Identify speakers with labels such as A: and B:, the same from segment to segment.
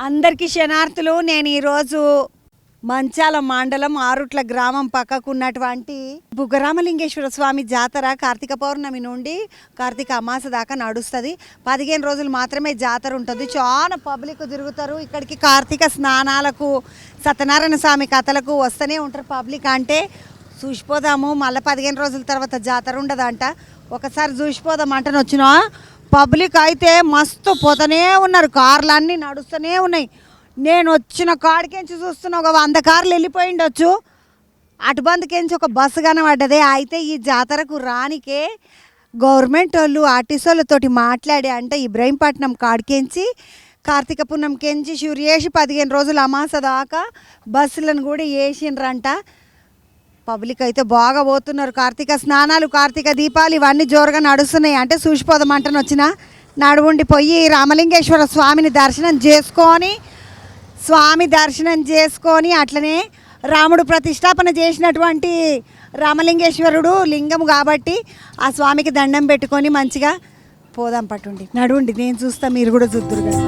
A: అందరికీ శనార్థులు. నేను ఈరోజు మంచాల మండలం ఆరుట్ల గ్రామం పక్కకు ఉన్నటువంటి బుగ్గరామలింగేశ్వర స్వామి జాతర కార్తీక పౌర్ణమి నుండి కార్తీక అమాస దాకా నడుస్తుంది. 15 రోజులు మాత్రమే జాతర ఉంటుంది. చాలా పబ్లిక్ తిరుగుతారు ఇక్కడికి. కార్తీక స్నానాలకు, సత్యనారాయణ స్వామి కథలకు వస్తూనే ఉంటారు పబ్లిక్. అంటే చూసిపోదాము, మళ్ళీ 15 రోజుల తర్వాత జాతర ఉండదంట. ఒకసారి చూసిపోదాం అంటని వచ్చినా పబ్లిక్ అయితే మస్తు పోతూనే ఉన్నారు. కార్లు అన్నీ నడుస్తూనే ఉన్నాయి. నేను వచ్చిన కాడికెంచి చూస్తున్నా ఒక 100 కార్లు వెళ్ళిపోయి ఉండొచ్చు. అటుబందుకెంచి ఒక బస్సు కనబడ్డదే. అయితే ఈ జాతరకు రానికే గవర్నమెంట్ వాళ్ళు ఆర్టీసీ వాళ్ళతోటి మాట్లాడి అంటే ఇబ్రహీంపట్నం కాడికెంచి కార్తీక పున్నంకెంచి షూర్ చేసి 15 రోజులు అమాస దాకా బస్సులను కూడా వేసిండ్రంట. పబ్లిక్ అయితే బాగా పోతున్నారు. కార్తీక స్నానాలు, కార్తీక దీపాలు ఇవన్నీ జోరుగా నడుస్తున్నాయి. అంటే చూసిపోదామంటని వచ్చిన నడువుండి పోయి రామలింగేశ్వర స్వామిని దర్శనం చేసుకొని అట్లనే రాముడు ప్రతిష్టాపన చేసినటువంటి రామలింగేశ్వరుడు లింగం కాబట్టి ఆ స్వామికి దండం పెట్టుకొని మంచిగా పోదాం. పట్టుండి నడువుండి, నేను చూస్తా, మీరు కూడా చూద్దురు కదా.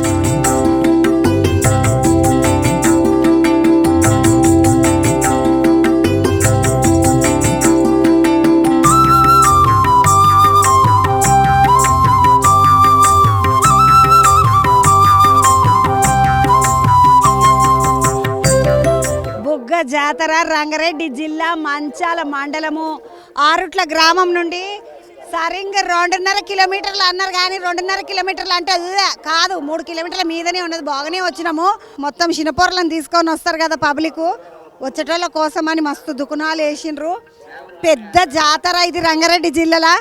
A: జాతర రంగారెడ్డి జిల్లా మంచాల మండలము ఆరుట్ల గ్రామం నుండి సరిగ్గా 2.5 కిలోమీటర్లు అన్నారు. కానీ 2.5 కిలోమీటర్లు అంటే కాదు, 3 కిలోమీటర్ల మీదనే ఉన్నది. బాగానే వచ్చినాము. మొత్తం చిన్నపొరలను తీసుకొని వస్తారు కదా పబ్లిక్, వచ్చేటోళ్ళ కోసమని మస్తు దుకాణాలు వేసిండ్రు. పెద్ద జాతర ఇది రంగారెడ్డి జిల్లాలో.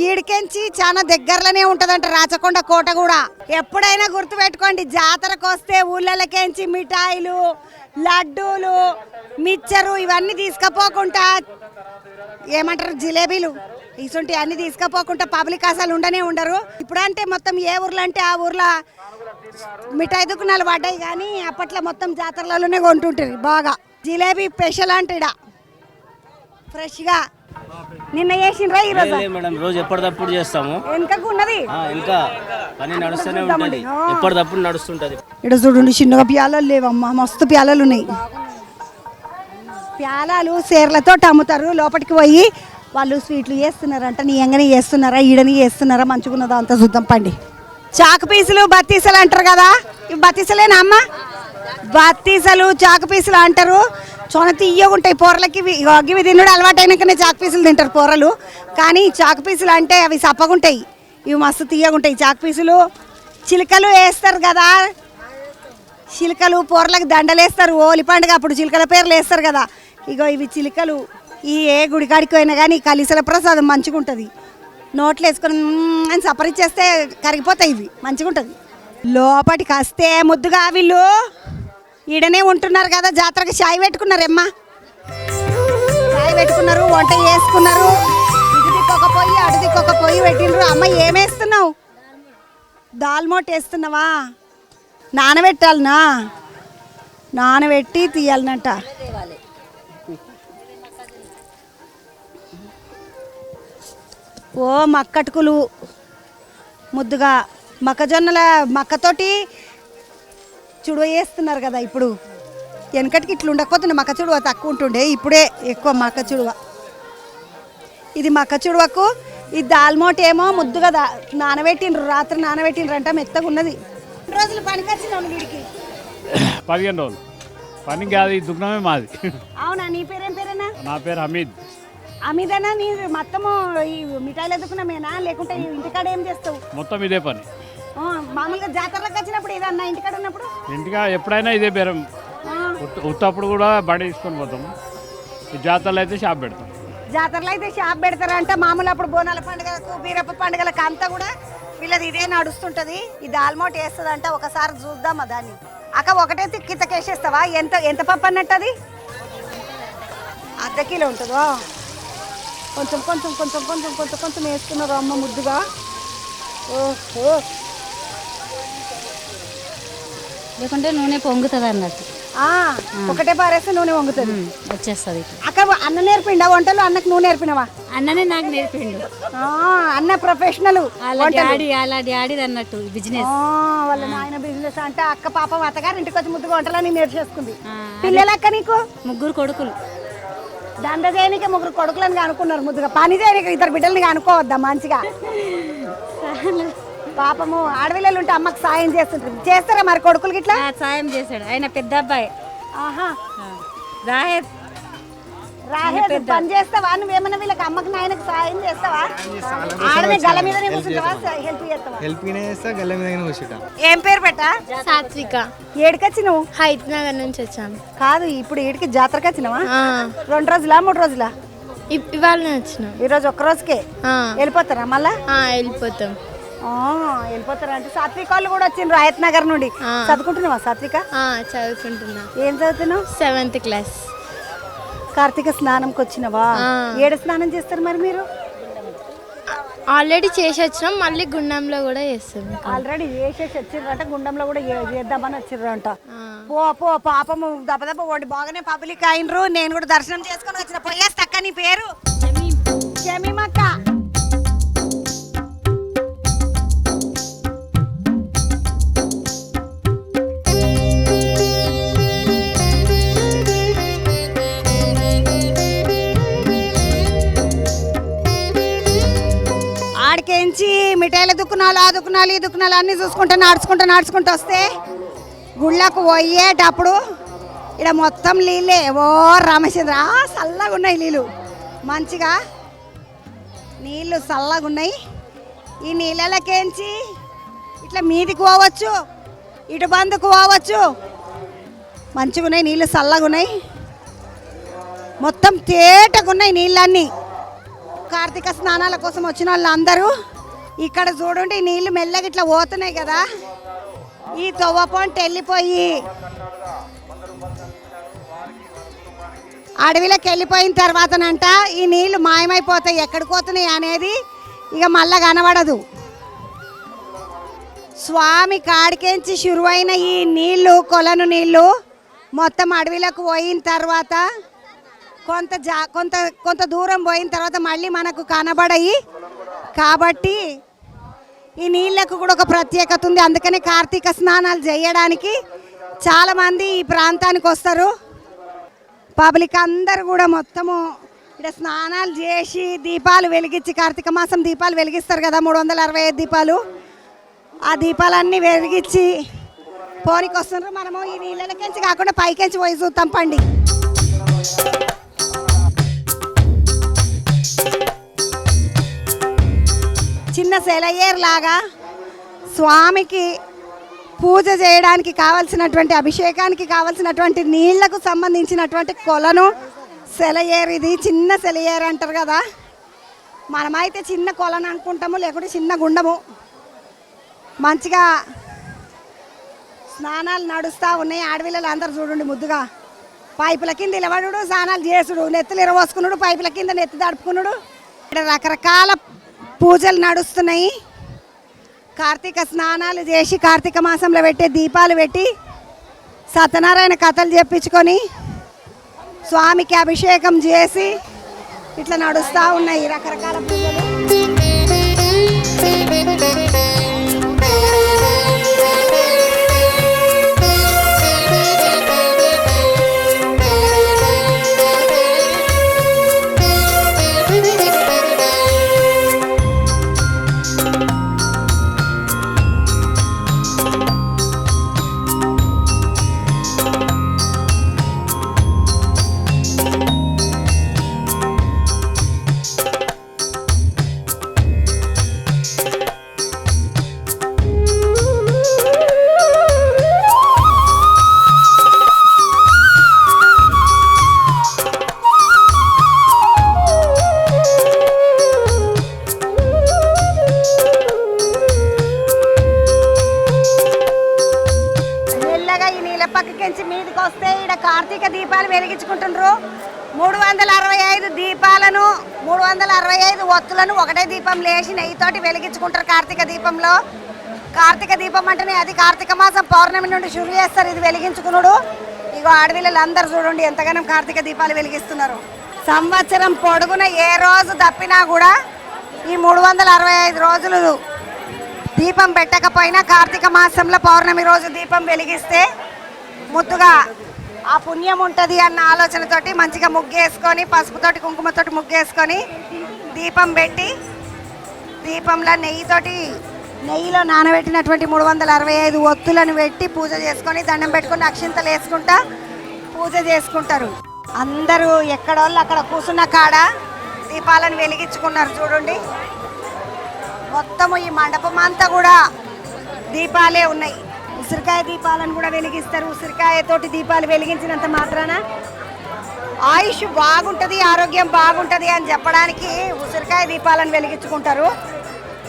A: ఈడికెంచి చాలా దగ్గరలోనే ఉంటుందంట రాచకొండ కోట కూడా. ఎప్పుడైనా గుర్తుపెట్టుకోండి, జాతరకు వస్తే ఊళ్ళకెంచి మిఠాయిలు, లడ్డూలు, మిక్చరు ఇవన్నీ తీసుకుపోకుండా, ఏమంటారు జిలేబీలు, ఇసుంటి అన్నీ తీసుకుపోకుండా పబ్లిక్ అసలు ఉండరు. ఇప్పుడంటే మొత్తం ఏ ఊర్లో అంటే ఆ ఊర్లో మిఠాయి దుకాణాలు పడ్డాయి. కానీ అప్పట్లో మొత్తం జాతరలలోనే కొంటుంటారు బాగా. జిలేబీ స్పెషల్ అంటే ఇడ ఫ్రెష్గా నిన్న చేసిండ్రా ఈరోజు?
B: మేడం రోజు ఎప్పటికప్పుడు చేస్తాము.
A: వెనకకు ఉన్నది
B: ఇంకా పని నడుస్తూనే ఉంటుంది, ఎప్పటికప్పుడు నడుస్తుంటది.
A: ఇక్కడ చూడండి, చిన్నగా ప్యాలలు లేవమ్మా, మస్తు ప్యాలలు ఉన్నాయి. ప్యాలాలు సేర్లతో అమ్ముతారు. లోపలికి పోయి వాళ్ళు స్వీట్లు చేస్తున్నారంట. నీ ఎంగని చేస్తున్నారా, ఈడని చేస్తున్నారా, మంచిగున్నదా అంతా చూద్దాం పండి. చాకు పీసులు, బత్తీసలు అంటారు కదా. ఇవి బత్తీసలేనా అమ్మ? బత్తీసలు, చాకు పీసులు అంటారు. చొన తీయగా ఉంటాయి పోరలకి. ఇవి తినడు అలవాటు అయినాకనే చాకు పీసులు తింటారు పోరలు. కానీ చాకు పీసులు అంటే అవి సప్పగుంటాయి, ఇవి మస్తు తీయగా ఉంటాయి. చాకు పీసులు, చిలుకలు వేస్తారు కదా, చిలుకలు పోరలకు దండలు వేస్తారు. ఓలి పండుగ అప్పుడు చిలుకల పేర్లు వేస్తారు కదా. ఇగో ఇవి చిలుకలు. ఈ ఏ గుడికాడికి పోయినా కానీ కలిసల ప్రసాదం మంచిగా ఉంటుంది. నోట్లు వేసుకొని అని సపరిచ్చేస్తే కరిగిపోతాయి. ఇవి మంచిగా ఉంటుంది. లోపలికి వస్తే ముద్దుగా వీళ్ళు ఈడనే ఉంటున్నారు కదా. జాతరకి చాయ్ పెట్టుకున్నారు అమ్మా, చాయ్ పెట్టుకున్నారు, వంట చేసుకున్నారు. ఇటు దిక్కొక పొయ్యి, అటు దిక్కొక పొయ్యి పెట్టిండ్రు. అమ్మ ఏమేస్తున్నావు? దాల్మోట్ వేస్తున్నావా? నానబెట్టాలనా? నానబెట్టి తీయాలనంట. ఓ మక్కటుకులు ముద్దుగా మక్కతోటి చుడువ వేస్తున్నారు కదా. ఇప్పుడు వెనకటికి ఇట్లా ఉండకపోతుండే, మక్క చుడువ తక్కువ ఉంటుండే, ఇప్పుడే ఎక్కువ మక్క చుడువ. ఇది మక్క చుడువకు. ఈ దాల్మోట్ ఏమో ముద్దుగా నానబెట్టిండ్రు, రాత్రి నానబెట్టిండ్రు అంట, మెత్తగా ఉన్నది. రోజులు పనికి వచ్చినావు వీడికి?
C: 15 రోజులు పని కాదు, ఈ దుకాణమే మాది.
A: అవునా? నీ పేరేం పేరేనా?
C: నా పేరు హమీద్.
A: అమీదనా? నీ మొత్తము ఈ మిఠాయిలు ఎదుకున్నామేనా, లేకుంటే ఇంటికాడ ఏం చేస్తావు?
C: మొత్తం ఇదే పని.
A: మామూలుగా జాతరలకు వచ్చినప్పుడు ఏదన్నా ఇంటికాడ ఉన్నప్పుడు?
C: ఇంటికా ఎప్పుడైనా ఇదే బేరం. ఉత్తప్పుడు కూడా బండి తీసుకొని పోతాము. ఈ జాతరలో అయితే షాప్ పెడతాం.
A: జాతరలో అయితే షాప్ పెడతారంట. మామూలు అప్పుడు బోనాల పండుగలకు, బీరప్ప పండుగలకు అంతా కూడా వీళ్ళది ఇదే నడుస్తుంటుంది. ఇది ఆల్మోట్ వేస్తుందంట. ఒకసారి చూద్దామా దాన్ని? అక్క ఒకటే కిందకేసేస్తావా? ఎంత పప్పు అన్నట్టు అది? ½ కిలో ఉంటుందో. కొంచెం కొంచెం కొంచెం కొంచెం కొంచెం కొంచెం వేసుకున్నారు అమ్మ ముద్దుగా. ఓహో,
D: లేకుంటే నూనె పొంగుతుంది అన్నట్టు.
A: ఆ, ఒకటే పారేస్తే నూనె వంగుతుంది.
D: వచ్చేస్తుంది ఇట్లా.
A: అక్క అన్న నేర్పిండా వంటలు? అన్నకు నువ్వు నేర్పినవా?
D: అన్ననే నాకు నేర్పిండు.
A: అన్న ప్రొఫెషనల్
D: అలా డాడీది అన్నట్టు బిజినెస్.
A: వాళ్ళ నాయన బిజినెస్ అంటే అక్క పాపం అత్తగారు ఇంటికి వచ్చి ముద్దుగా వంటలని నేర్చేసుకుంది. పిల్లలక్క నీకు
D: 3 కొడుకులు.
A: దండ చేయనికి 3 కొడుకులని అనుకున్నారు, ముద్దుగా పని చేయడానికి 2 బిడ్డలని అనుకోవద్దా మంచిగా? పాపము ఆడపిల్లలు ఉంటే అమ్మకి సాయం చేస్తుంటారు. చేస్తారా మరి కొడుకులకి ఇట్లా?
D: సాయం చేశాడు ఆయన పెద్ద అబ్బాయి.
A: ఆహా,
D: రాహేద్
A: పని చేస్తావా నువ్వేమన్నా? వీళ్ళకి అమ్మకి నాయనకి సాయం చేస్తావా? ఆడమే గల మీదనే కూర్చుంటావా? హెల్ప్ చేస్తావా?
E: గల్ల మీద కూర్చుంటా.
A: ఏం పేరు పెట్టా?
F: సాత్విక.
A: ఏడికొచ్చి నువ్వు?
F: హైత్ నగర్ నుంచి వచ్చాను.
A: కాదు, ఇప్పుడు ఏడికి జాతరకి వచ్చినావా? 2 రోజులా 3 రోజులా?
F: ఇవాళనే వచ్చినాం.
A: ఈరోజు ఒక్క రోజుకే వెళ్ళిపోతారా మళ్ళా?
F: వెళ్ళిపోతాం.
A: వెళ్ళిపోతారా అంటే సాత్విక వాళ్ళు కూడా వచ్చిండ్రు హయత్ నగర్ నుండి. చదువుకుంటున్నావా సాత్విక?
F: చదువుకుంటున్నా.
A: ఏం చదువుతున్నావు?
F: 7th class.
A: కార్తీక స్నానంకి వచ్చినవా? ఏడు స్నానం చేస్తారు మరి మీరు?
F: ఆల్రెడీ చేసి వచ్చినాం, మళ్ళీ గుండంలో కూడా చేస్తాం.
A: ఆల్రెడీ చేసేసి వచ్చిర్రంట, గుండంలో కూడా చేద్దామని వచ్చిర్రంట. పో పాపము దెబ్బ ఓడి బాగానే పబ్లిక్ అయినరు. నేను కూడా దర్శనం చేసుకొని వచ్చిన. పోయేస్తక్క నీ పేరు? షమీమక్క. ఆడికేంచి మిఠాయిల దుకాణాలు, ఆ దుకాణాలు, ఈ దుకాణాలు అన్నీ నడుచుకుంటూ వస్తే గుళ్ళకు పోయేటప్పుడు ఇక్కడ మొత్తం నీళ్ళే. ఓ రామచంద్ర, చల్లగా ఉన్నాయి నీళ్ళు, మంచిగా నీళ్ళు చల్లగా ఉన్నాయి. ఈ నీళ్ళకేంచి ఇట్లా మీదికి పోవచ్చు, ఇటు బందుకు పోవచ్చు. మంచిగా ఉన్నాయి నీళ్ళు, చల్లగా ఉన్నాయి, మొత్తం తేటగా ఉన్నాయి నీళ్ళన్నీ. కార్తీక స్నానాల కోసం వచ్చిన వాళ్ళందరూ ఇక్కడ చూడండి, నీళ్ళు మెల్లగా ఇట్లా పోతున్నాయి కదా. ఈ తవ్వపంట వెళ్ళిపోయి అడవిలోకి వెళ్ళిపోయిన తర్వాతనంట ఈ నీళ్లు మాయమైపోతాయి. ఎక్కడికి పోతున్నాయి అనేది ఇక మళ్ళా కనబడదు. స్వామి కాడికేంచి శురువైన ఈ నీళ్లు, కొలను నీళ్లు మొత్తం అడవిలోకి పోయిన తర్వాత కొంత దూరం పోయిన తర్వాత మళ్ళీ మనకు కనబడయి. కాబట్టి ఈ నీళ్ళకు కూడా ఒక ప్రత్యేకత ఉంది. అందుకని కార్తీక స్నానాలు చేయడానికి చాలామంది ఈ ప్రాంతానికి వస్తారు. పబ్లిక్ అందరు కూడా మొత్తము ఇక్కడ స్నానాలు చేసి దీపాలు వెలిగించి, కార్తీక మాసం దీపాలు వెలిగిస్తారు కదా, 365 దీపాలు. ఆ దీపాలన్నీ వెలిగించి పోనికి వస్తున్నారు. మనము ఈ నీళ్ళకెంచి కాకుండా పైకెంచి పోయి చూద్దాం పండి. చిన్న సెలయేరు లాగా స్వామికి పూజ చేయడానికి కావలసినటువంటి, అభిషేకానికి కావలసినటువంటి నీళ్లకు సంబంధించినటువంటి కొలను సెలయేరు. ఇది చిన్న సెలయేరు అంటారు కదా, మనమైతే చిన్న కొలను అనుకుంటాము, లేకుంటే చిన్న గుండము. మంచిగా స్నానాలు నడుస్తూ ఉన్నాయి. ఆడపిల్లలు అందరు చూడండి ముద్దుగా పైపుల కింద నిలబడు, స్నానాలు చేసుడు, నెత్తులు ఇరవోసుకున్నాడు, పైపుల కింద నెత్తి దడుపుకున్నాడు. ఇక్కడ రకరకాల పూజలు నడుస్తున్నాయి. కార్తీక స్నానాలు చేసి కార్తీక మాసంలో పెట్టే దీపాలు పెట్టి సత్యనారాయణ కథలు చెప్పించుకొని స్వామికి అభిషేకం చేసి ఇట్లా నడుస్తూ ఉన్నాయి రకరకాల పూజలు. పక్కకించి మీదకి వస్తే ఇక్కడ కార్తీక దీపాలు వెలిగించుకుంటున్నారు. 365 దీపాలను, 365 ఒత్తులను ఒకటే దీపం లేచి నెయ్యితోటి వెలిగించుకుంటారు కార్తీక దీపంలో. కార్తీక దీపం అంటేనే అది కార్తీక మాసం పౌర్ణమి నుండి షురు చేస్తారు ఇది వెలిగించుకున్నాడు. ఇగో ఆడపిల్లలందరూ చూడండి ఎంతగానో కార్తీక దీపాలు వెలిగిస్తున్నారు. సంవత్సరం పొడుగున ఏ రోజు తప్పినా కూడా ఈ 365 రోజులు దీపం పెట్టకపోయినా కార్తీక మాసంలో పౌర్ణమి రోజు దీపం వెలిగిస్తే ముద్దుగా ఆ పుణ్యం ఉంటుంది అన్న ఆలోచనతోటి మంచిగా ముగ్గేసుకొని పసుపుతోటి కుంకుమతోటి ముగ్గేసుకొని దీపం పెట్టి దీపంలో నెయ్యిలో నానబెట్టినటువంటి 365 ఒత్తులను పెట్టి పూజ చేసుకొని దండం పెట్టుకొని అక్షింతలు వేసుకుంటా పూజ చేసుకుంటారు. అందరూ ఎక్కడోళ్ళు అక్కడ కూర్చున్న కాడ దీపాలను వెలిగించుకున్నారు చూడండి. మొత్తము ఈ మండపం అంతా కూడా దీపాలే ఉన్నాయి. ఉసిరికాయ దీపాలను కూడా వెలిగిస్తారు. ఉసిరికాయతోటి దీపాలు వెలిగించినంత మాత్రాన ఆయుష్ బాగుంటుంది, ఆరోగ్యం బాగుంటుంది అని చెప్పడానికి ఉసిరికాయ దీపాలను వెలిగించుకుంటారు.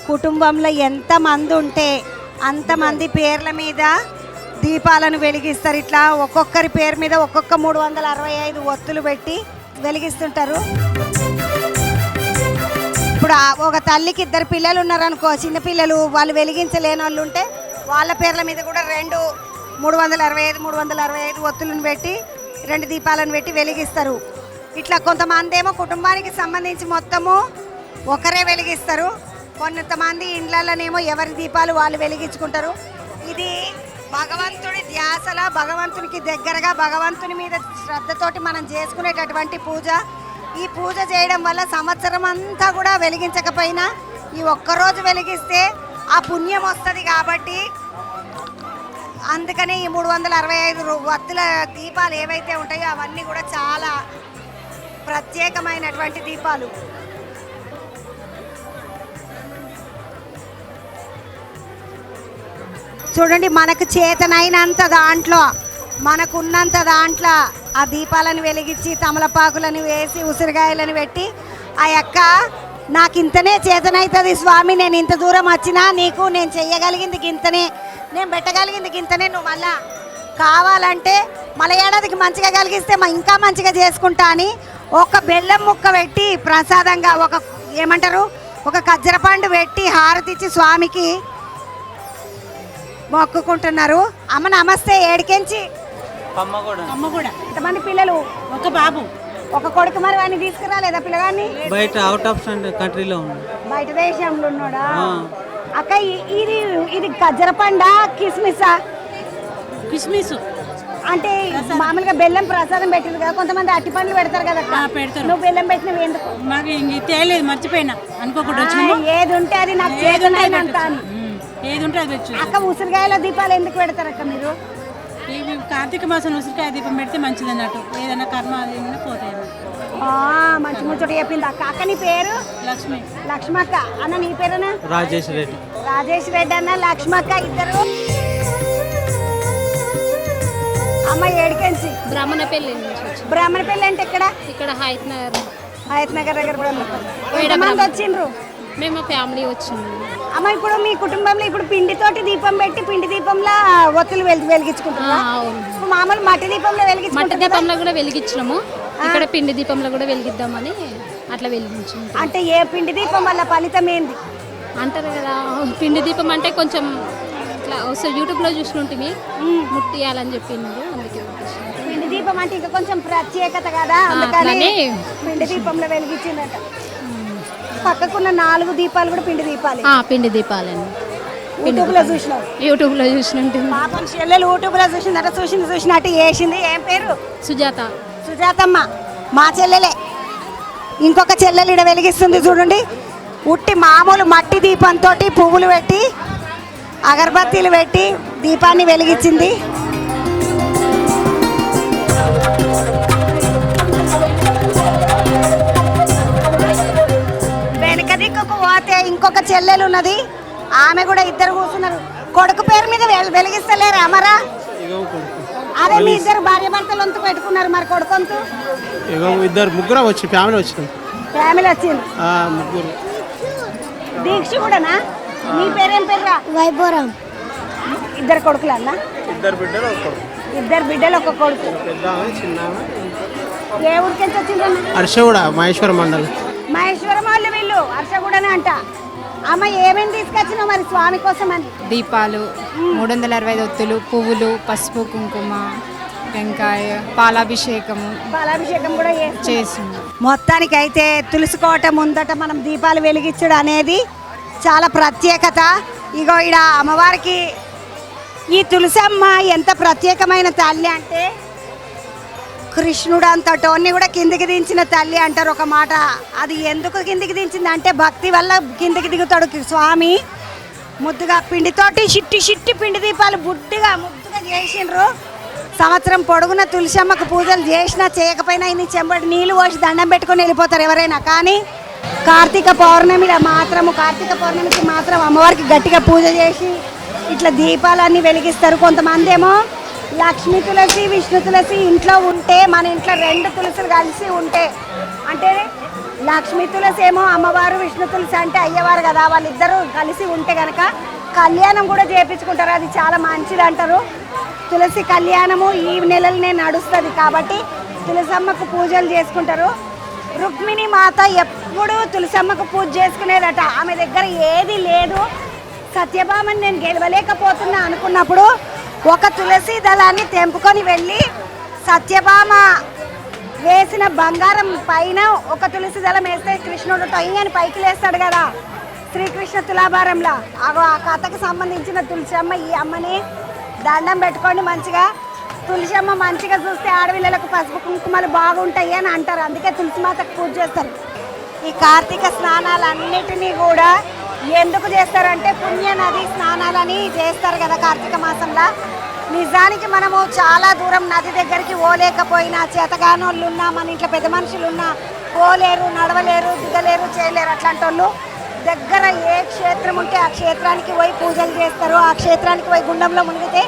A: కుటుంబంలో ఎంతమంది ఉంటే అంతమంది పేర్ల మీద దీపాలను వెలిగిస్తారు. ఇట్లా ఒక్కొక్కరి పేరు మీద ఒక్కొక్క 365 ఒత్తులు పెట్టి వెలిగిస్తుంటారు. ఇప్పుడు ఒక తల్లికి 2 పిల్లలు ఉన్నారనుకో, చిన్నపిల్లలు వాళ్ళు వెలిగించలేని వాళ్ళు ఉంటే వాళ్ళ పేర్ల మీద కూడా 365 ఒత్తులను పెట్టి 2 దీపాలను పెట్టి వెలిగిస్తారు. ఇట్లా కొంతమంది ఏమో కుటుంబానికి సంబంధించి మొత్తము ఒకరే వెలిగిస్తారు. కొంతమంది ఇండ్లలోనేమో ఎవరి దీపాలు వాళ్ళు వెలిగించుకుంటారు. ఇది భగవంతుడి ధ్యాసలా భగవంతునికి దగ్గరగా భగవంతుని మీద శ్రద్ధతోటి మనం చేసుకునేటటువంటి పూజ. ఈ పూజ చేయడం వల్ల సంవత్సరం అంతా కూడా వెలిగించకపోయినా ఈ ఒక్కరోజు వెలిగిస్తే ఆ పుణ్యం వస్తుంది. కాబట్టి అందుకని ఈ 365 వత్తుల దీపాలు ఏవైతే ఉంటాయో అవన్నీ కూడా చాలా ప్రత్యేకమైనటువంటి దీపాలు. చూడండి, మనకు చేతనైనంత దాంట్లో మనకున్నంత దాంట్లో ఆ దీపాలను వెలిగించి తమలపాకులను వేసి ఉసిరికాయలను పెట్టి ఆ యొక్క నాకు ఇంతనే చేతనవుతుంది స్వామి, నేను ఇంత దూరం వచ్చినా నీకు నేను చెయ్యగలిగింది ఇంతనే, నేను పెట్టగలిగింది ఇంతనే, నువ్వు మళ్ళా కావాలంటే మళ్ళీ ఏడాదికి మంచిగా కలిగిస్తే ఇంకా మంచిగా చేసుకుంటా అని ఒక బెల్లం ముక్క పెట్టి ప్రసాదంగా ఒక ఖజ్జర పండు పెట్టి హారతిచ్చి స్వామికి మొక్కుకుంటున్నారు. అమ్మ నమస్తే. ఏడికెంచి
D: అమ్మ కూడా
A: ఎంతమంది పిల్లలు?
D: ఒక బాబు
A: ఒక కొడుకు. మరి వాడిని తీసుకురాలేదా పిల్లగాన్ని?
E: బయట అవుట్ ఆఫ్ కంట్రీలో ఉన్నాడు,
A: బయట దేశంలో ఉన్నాడా? అక్క ఇది ఖజ్జర పండా కిస్మిసా?
D: కిస్మిస్
A: అంటే మామూలుగా బెల్లం ప్రసాదం పెట్టింది కదా, కొంతమంది అట్టి పండ్లు పెడతారు కదా.
D: పెడతారు.
A: నువ్వు బెల్లం పెట్టినవి ఎందుకు?
D: మాకు తెలియలేదు, మర్చిపోయినా అనుకోకుండా వచ్చినాము.
A: ఏది ఉంటే అది నాకు చేతనైనంత అని.
D: ఏది ఉంటే అది వచ్చు.
A: అక్క ఉసిరికాయల దీపాలు ఎందుకు పెడతారు అక్క మీరు?
D: ఇవి కార్తీక మాసం ఉసిరికాయ దీపం పెడితే మంచిది అన్నట్టు, ఏదైనా కర్మ ఏమైనా పోతాయి.
A: మంచి ముచ్చట చెప్పింది అక్క. అక్క నీ పేరు?
D: లక్ష్మి.
A: లక్ష్మక్క. అన్న నీ పేరునా?
E: రాజేష్ రెడ్డి.
A: రాజేష్ రెడ్డి అన్న లక్ష్మక్క ఇద్దరు. అమ్మ ఏడికెంచి?
F: బ్రాహ్మణపల్లి.
A: బ్రాహ్మణపల్లి అంటే ఎక్కడ?
F: ఇక్కడ హైత్
A: నగర్ దగ్గర. ఎంతమంది వచ్చిండ్రు?
F: మేము ఫ్యామిలీ వచ్చింది.
A: అమ్మ ఇప్పుడు మీ కుటుంబంలో ఇప్పుడు పిండితోటి దీపం పెట్టి పిండి దీపంలో ఒత్తులు వెలిగించుకుంటున్నా? మామూలు మట్టి దీపంలో
F: మట్టి దీపంలో కూడా వెలిగించినాము, ఇక్కడ పిండి దీపంలో కూడా వెలిగిద్దామని అట్లా వెలిగించాము.
A: అంటే ఏ పిండి దీపం వల్ల ఫలితం ఏంది
F: అంటారు కదా, పిండి దీపం అంటే కొంచెం ఇట్లా వస్తుంది, యూట్యూబ్లో చూసుకుంటే ముట్టియాలని చెప్పినారు, అందుకే
A: పిండి దీపం అంటే ఇంకా కొంచెం ప్రత్యేకత కదా, అందుకని పిండి దీపంలో వెలిగించిందట. పక్కకున్న 4 దీపాలు కూడా పిండి దీపాలు.
F: పిండి దీపాలండి.
A: యూట్యూబ్లో
F: చూసినట్టు
A: పాపం చెల్లెలు యూట్యూబ్లో చూసిందట. చూసినట్టు వేసింది. ఏం పేరు? సుజాతమ్మ. మా చెల్లెలే. ఇంకొక చెల్లెలు ఇక్కడ వెలిగిస్తుంది చూడండి. ఉట్టి మామూలు మట్టి దీపంతో పువ్వులు పెట్టి అగరబత్తీలు పెట్టి దీపాన్ని వెలిగించింది. వెనక దిక్కుకు పోతే ఇంకొక చెల్లెలు ఉన్నది, ఆమె కూడా ఇద్దరు కూర్చున్నారు. కొడుకు పేరు మీద వెలిగిస్తలేరు అమరా? అదే మీ ఇద్దరు భార్య భర్తలు వంతు పెట్టుకున్నారు, మరి కొడుకు వంతు?
E: ముగ్గురు వచ్చి ఫ్యామిలీ వచ్చింది.
A: ముగ్గురు. దీక్ష కూడానా? నీ పేరేం పేరు?
F: వైభవరాం.
A: ఇద్దరు కొడుకులు అన్న? ఇద్దరు బిడ్డలు ఒక కొడుకు. ఏ ఊరికెంచి వచ్చిండ్రు?
E: హర్షగూడ మహేశ్వరం మండలం.
A: మహేశ్వరం వాళ్ళు వీళ్ళు హర్షగూడనే అంట. అమ్మ ఏమేమి తీసుకొచ్చినావు మరి స్వామి కోసం అని?
G: దీపాలు, 365 ఒత్తులు, పువ్వులు, పసుపు, కుంకుమ, టెంకాయ, పాలాభిషేకము
A: పాలాభిషేకం కూడా
G: చేసింది.
A: మొత్తానికి అయితే తులసి కోట ముందట మనం దీపాలు వెలిగించడం అనేది చాలా ప్రత్యేకత. ఇగో ఈడ అమ్మవారికి ఈ తులసమ్మ ఎంత ప్రత్యేకమైన తల్లి అంటే కృష్ణుడు అంతటోన్ని కూడా కిందికి దించిన తల్లి అంటారు ఒక మాట. అది ఎందుకు కిందికి దించింది అంటే భక్తి వల్ల కిందికి దిగుతాడు స్వామి. ముద్దుగా పిండితోటి చిట్టి పిండి దీపాలు ముద్దుగా చేసిండ్రు. సంవత్సరం పొడుగున తులసమ్మకు పూజలు చేసినా చేయకపోయినా ఇన్ని చెంబడి నీళ్ళు పోసి దండం పెట్టుకొని వెళ్ళిపోతారు ఎవరైనా. కానీ కార్తీక పౌర్ణమికి మాత్రం అమ్మవారికి గట్టిగా పూజ చేసి ఇట్లా దీపాలన్నీ వెలిగిస్తారు. కొంతమంది ఏమో లక్ష్మీ తులసి, విష్ణు తులసి ఇంట్లో ఉంటే, మన ఇంట్లో 2 తులసులు కలిసి ఉంటే, అంటే లక్ష్మీ తులసి ఏమో అమ్మవారు, విష్ణు తులసి అంటే అయ్యవారు కదా, వాళ్ళిద్దరూ కలిసి ఉంటే కనుక కళ్యాణం కూడా చేయించుకుంటారు. అది చాలా మంచిది అంటారు. తులసి కళ్యాణము ఈ నెలలనే నడుస్తుంది కాబట్టి తులసమ్మకు పూజలు చేసుకుంటారు. రుక్మిణి మాత ఎప్పుడు తులసమ్మకు పూజ చేసుకునేదట. ఆమె దగ్గర ఏది లేదు. సత్యభామని నేను గెలవలేకపోతున్నా అనుకున్నప్పుడు ఒక తులసి దళాన్ని తెంపుకొని వెళ్ళి సత్యభామ వేసిన బంగారం పైన ఒక తులసి దళం వేస్తే కృష్ణుడు టొయ్యి అని పైకి లేస్తాడు కదా శ్రీకృష్ణ తులాభారంలో. ఆ కథకు సంబంధించిన తులసమ్మ. ఈ అమ్మని దండం పెట్టుకోండి మంచిగా. తులసమ్మ మంచిగా చూస్తే ఆడపిల్లలకు పసుపు కుంకుమలు బాగుంటాయి అని అంటారు. అందుకే తులసి మాతకు పూజ చేస్తారు. ఈ కార్తీక స్నానాలన్నిటినీ కూడా ఎందుకు చేస్తారంటే పుణ్య నది స్నానాలని చేస్తారు కదా కార్తీక మాసంలో. నిజానికి మనము చాలా దూరం నది దగ్గరికి పోలేకపోయినా, చేతగానోళ్ళు ఉన్నా, మన ఇంట్లో పెద్ద మనుషులు ఉన్నా పోలేరు, నడవలేరు, దిగలేరు, చేయలేరు. అట్లాంటి వాళ్ళు దగ్గర ఏ క్షేత్రం ఉంటే ఆ క్షేత్రానికి పోయి పూజలు చేస్తారు. ఆ క్షేత్రానికి పోయి గుండంలో మునిగితే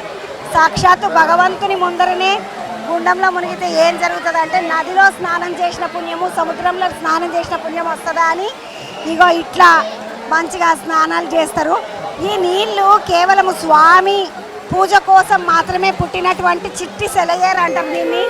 A: సాక్షాత్తు భగవంతుని ముందరనే గుండంలో మునిగితే ఏం జరుగుతుంది అంటే నదిలో స్నానం చేసిన పుణ్యము, సముద్రంలో స్నానం చేసిన పుణ్యం వస్తుందా అని ఇగో ఇట్లా మంచిగా స్నానాలు చేస్తారు. ఈ నీళ్లు కేవలం స్వామి పూజ కోసం మాత్రమే పుట్టినటువంటి చిట్టి సెలయేరు అంటారు దీన్ని.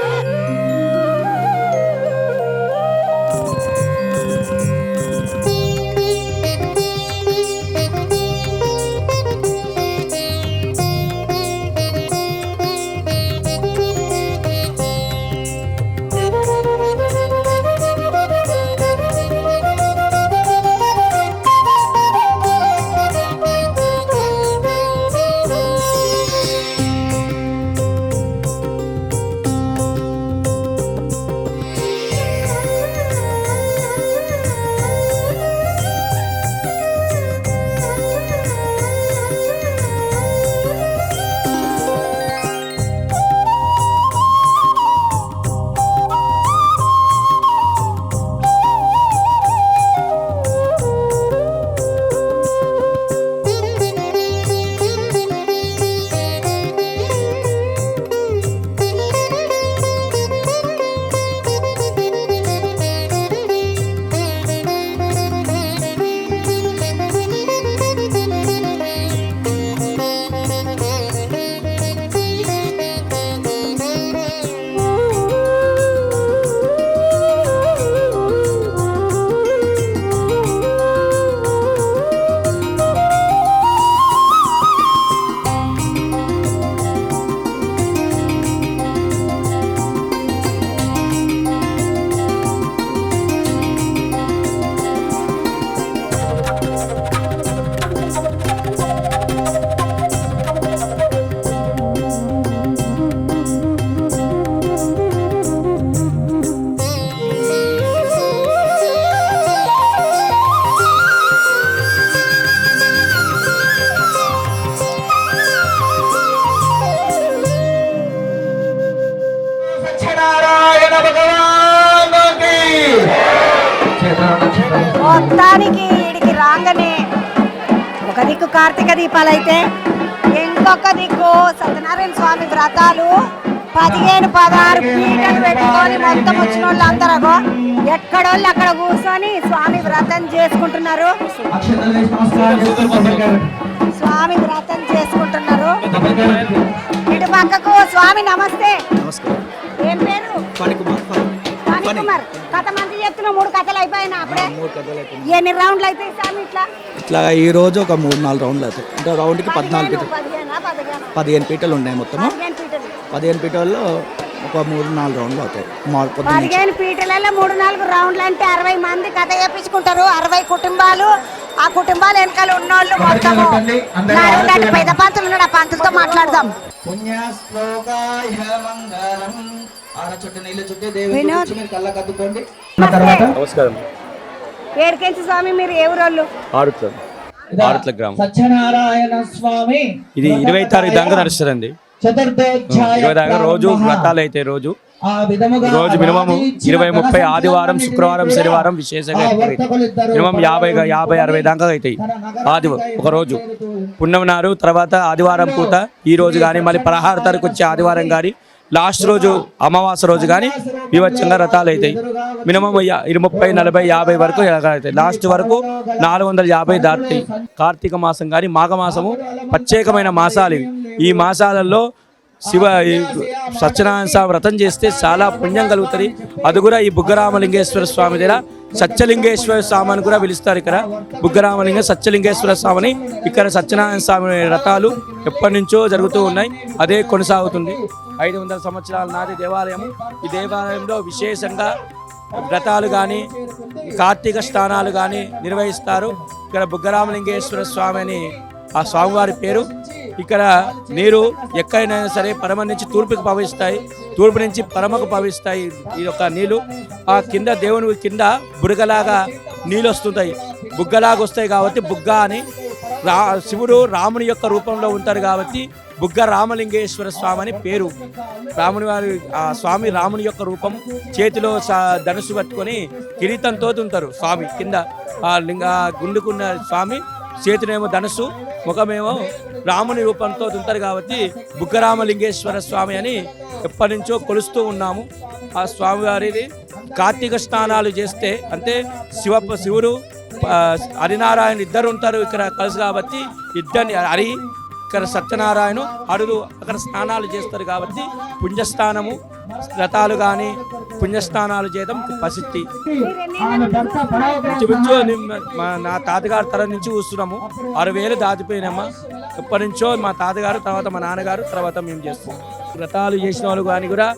A: మొత్తానికి వీడికి రాగానే ఒక దిక్కు కార్తీక దీపాలు అయితే ఇంకొక దిక్కు సత్యనారాయణ స్వామి వ్రతాలు 15-16 పీటలు పెట్టుకొని మొత్తం వచ్చిన వాళ్ళు అందరూ ఎక్కడోళ్ళు అక్కడ కూర్చొని స్వామి వ్రతం చేసుకుంటున్నారు. స్వామి వ్రతం చేసుకుంటున్నారు. ఇటు పక్కకు స్వామి నమస్తే. ఏం పేరు?
H: కానీ
A: కథ మంది చెప్తున్నా 3 కథలు అయిపోయినా అప్పుడే
H: 3 కథలు అయిపోయింది.
A: ఎన్ని రౌండ్లు అయితే స్వామి ఇట్లా
H: ఇట్లా ఈ రోజు ఒక 3-4 రౌండ్లు అవుతాయి. అంటే రౌండ్కి 14 పీటలు 15 పీటలు ఉన్నాయి మొత్తము. 15 పీటల్లో ఒక 3-4 రౌండ్లు అవుతాయి.
A: 15 పీటలలో 3-4 రౌండ్లు అంటే 60 మంది కథ చెప్పించుకుంటారు. 60 కుటుంబాలు. ఆ కుటుంబాలు వెనకాల ఉన్నోళ్ళు మొత్తము పెద్ద పంతులు ఉన్నాడు. ఆ పంతులతో మాట్లాడదాం.
B: నమస్కారం.
A: ఏడుకెంచి స్వామి మీరు ఏ ఊరోళ్ళు?
B: ఆరుట్ల గ్రామం.
I: సత్యనారాయణ స్వామి
B: ఇది 20 తారీఖు దాకా నడుస్తుందండి. 20 దాకా రోజు వ్రతాలు అయితే రోజు మినిమం 20-30 ఆదివారం, శుక్రవారం, శనివారం విశేషంగా మినిమం 50-60 దాకా అవుతాయి. ఒక రోజు పున్నమ నాడు తర్వాత ఆదివారం పూట ఈ రోజు కానీ మళ్ళీ 16 తారీఖు వచ్చే ఆదివారం కానీ లాస్ట్ రోజు అమావాస్య రోజు కానీ వివచ్చంగా రథాలు అవుతాయి. మినిమం 30-40-50 వరకు అవుతాయి. లాస్ట్ వరకు 450 దాటుతాయి. కార్తీక మాసం కానీ మాఘమాసము ప్రత్యేకమైన మాసాలు ఇవి. ఈ మాసాలలో సత్యనారాయణ స్వామి వ్రతం చేస్తే చాలా పుణ్యం కలుగుతుంది. అది కూడా ఈ బుగ్గరామలింగేశ్వర స్వామి దగ్గర సత్యలింగేశ్వర స్వామి అని కూడా పిలుస్తారు. ఇక్కడ బుగ్గరామలింగ సత్యలింగేశ్వర స్వామిని ఇక్కడ సత్యనారాయణ స్వామి వ్రతాలు ఎప్పటి నుంచో జరుగుతూ ఉన్నాయి. అదే కొనసాగుతుంది. 500 సంవత్సరాల నాటి దేవాలయం. ఈ దేవాలయంలో విశేషంగా వ్రతాలు కానీ కార్తీక స్నానాలు కానీ నిర్వహిస్తారు. ఇక్కడ బుగ్గరామలింగేశ్వర స్వామి అని ఆ స్వామివారి పేరు. ఇక్కడ నీరు ఎక్కడైనా సరే పరమ నుంచి తూర్పుకి ప్రవహిస్తాయి, తూర్పు నుంచి పరమకు ప్రవహిస్తాయి. ఈ యొక్క నీళ్ళు ఆ కింద దేవుని కింద బుడగలాగా నీళ్ళు వస్తుంటాయి. బుగ్గలాగా వస్తాయి కాబట్టి బుగ్గ అని. శివుడు రాముని యొక్క రూపంలో ఉంటారు కాబట్టి బుగ్గ రామలింగేశ్వర స్వామి అని పేరు. రాముని వారి ఆ స్వామి రాముని యొక్క రూపం. చేతిలో ధనుసు పట్టుకొని కిరీటంతో ఉంటారు స్వామి. కింద ఆ గుండుకున్న స్వామి చేతినేమో ధనుసు, ముఖమేమో రాముని రూపంతో ఉంటారు కాబట్టి బుగ్గరామలింగేశ్వర స్వామి అని ఎప్పటి నుంచో కొలుస్తూ ఉన్నాము. ఆ స్వామివారిని కార్తీక స్నానాలు చేస్తే అంటే శివుడు హరినారాయణ ఇద్దరు ఉంటారు ఇక్కడ కలిసి కాబట్టి ఇద్దరిని హరి ఇక్కడ సత్యనారాయణ అరుడు అక్కడ స్నానాలు చేస్తారు కాబట్టి పుణ్యస్థానము వ్రతాలు కానీ పుణ్యస్నానాలు చేయడం ప్రసిద్ధి. నా తాతగారు తరం నుంచి చూస్తున్నాము. 6000 దాటిపోయినామా. ఎప్పటి నుంచో మా తాతగారు తర్వాత మా నాన్నగారు తర్వాత మేము చేస్తున్నాం. వ్రతాలు చేసిన వాళ్ళు కానీ కూడా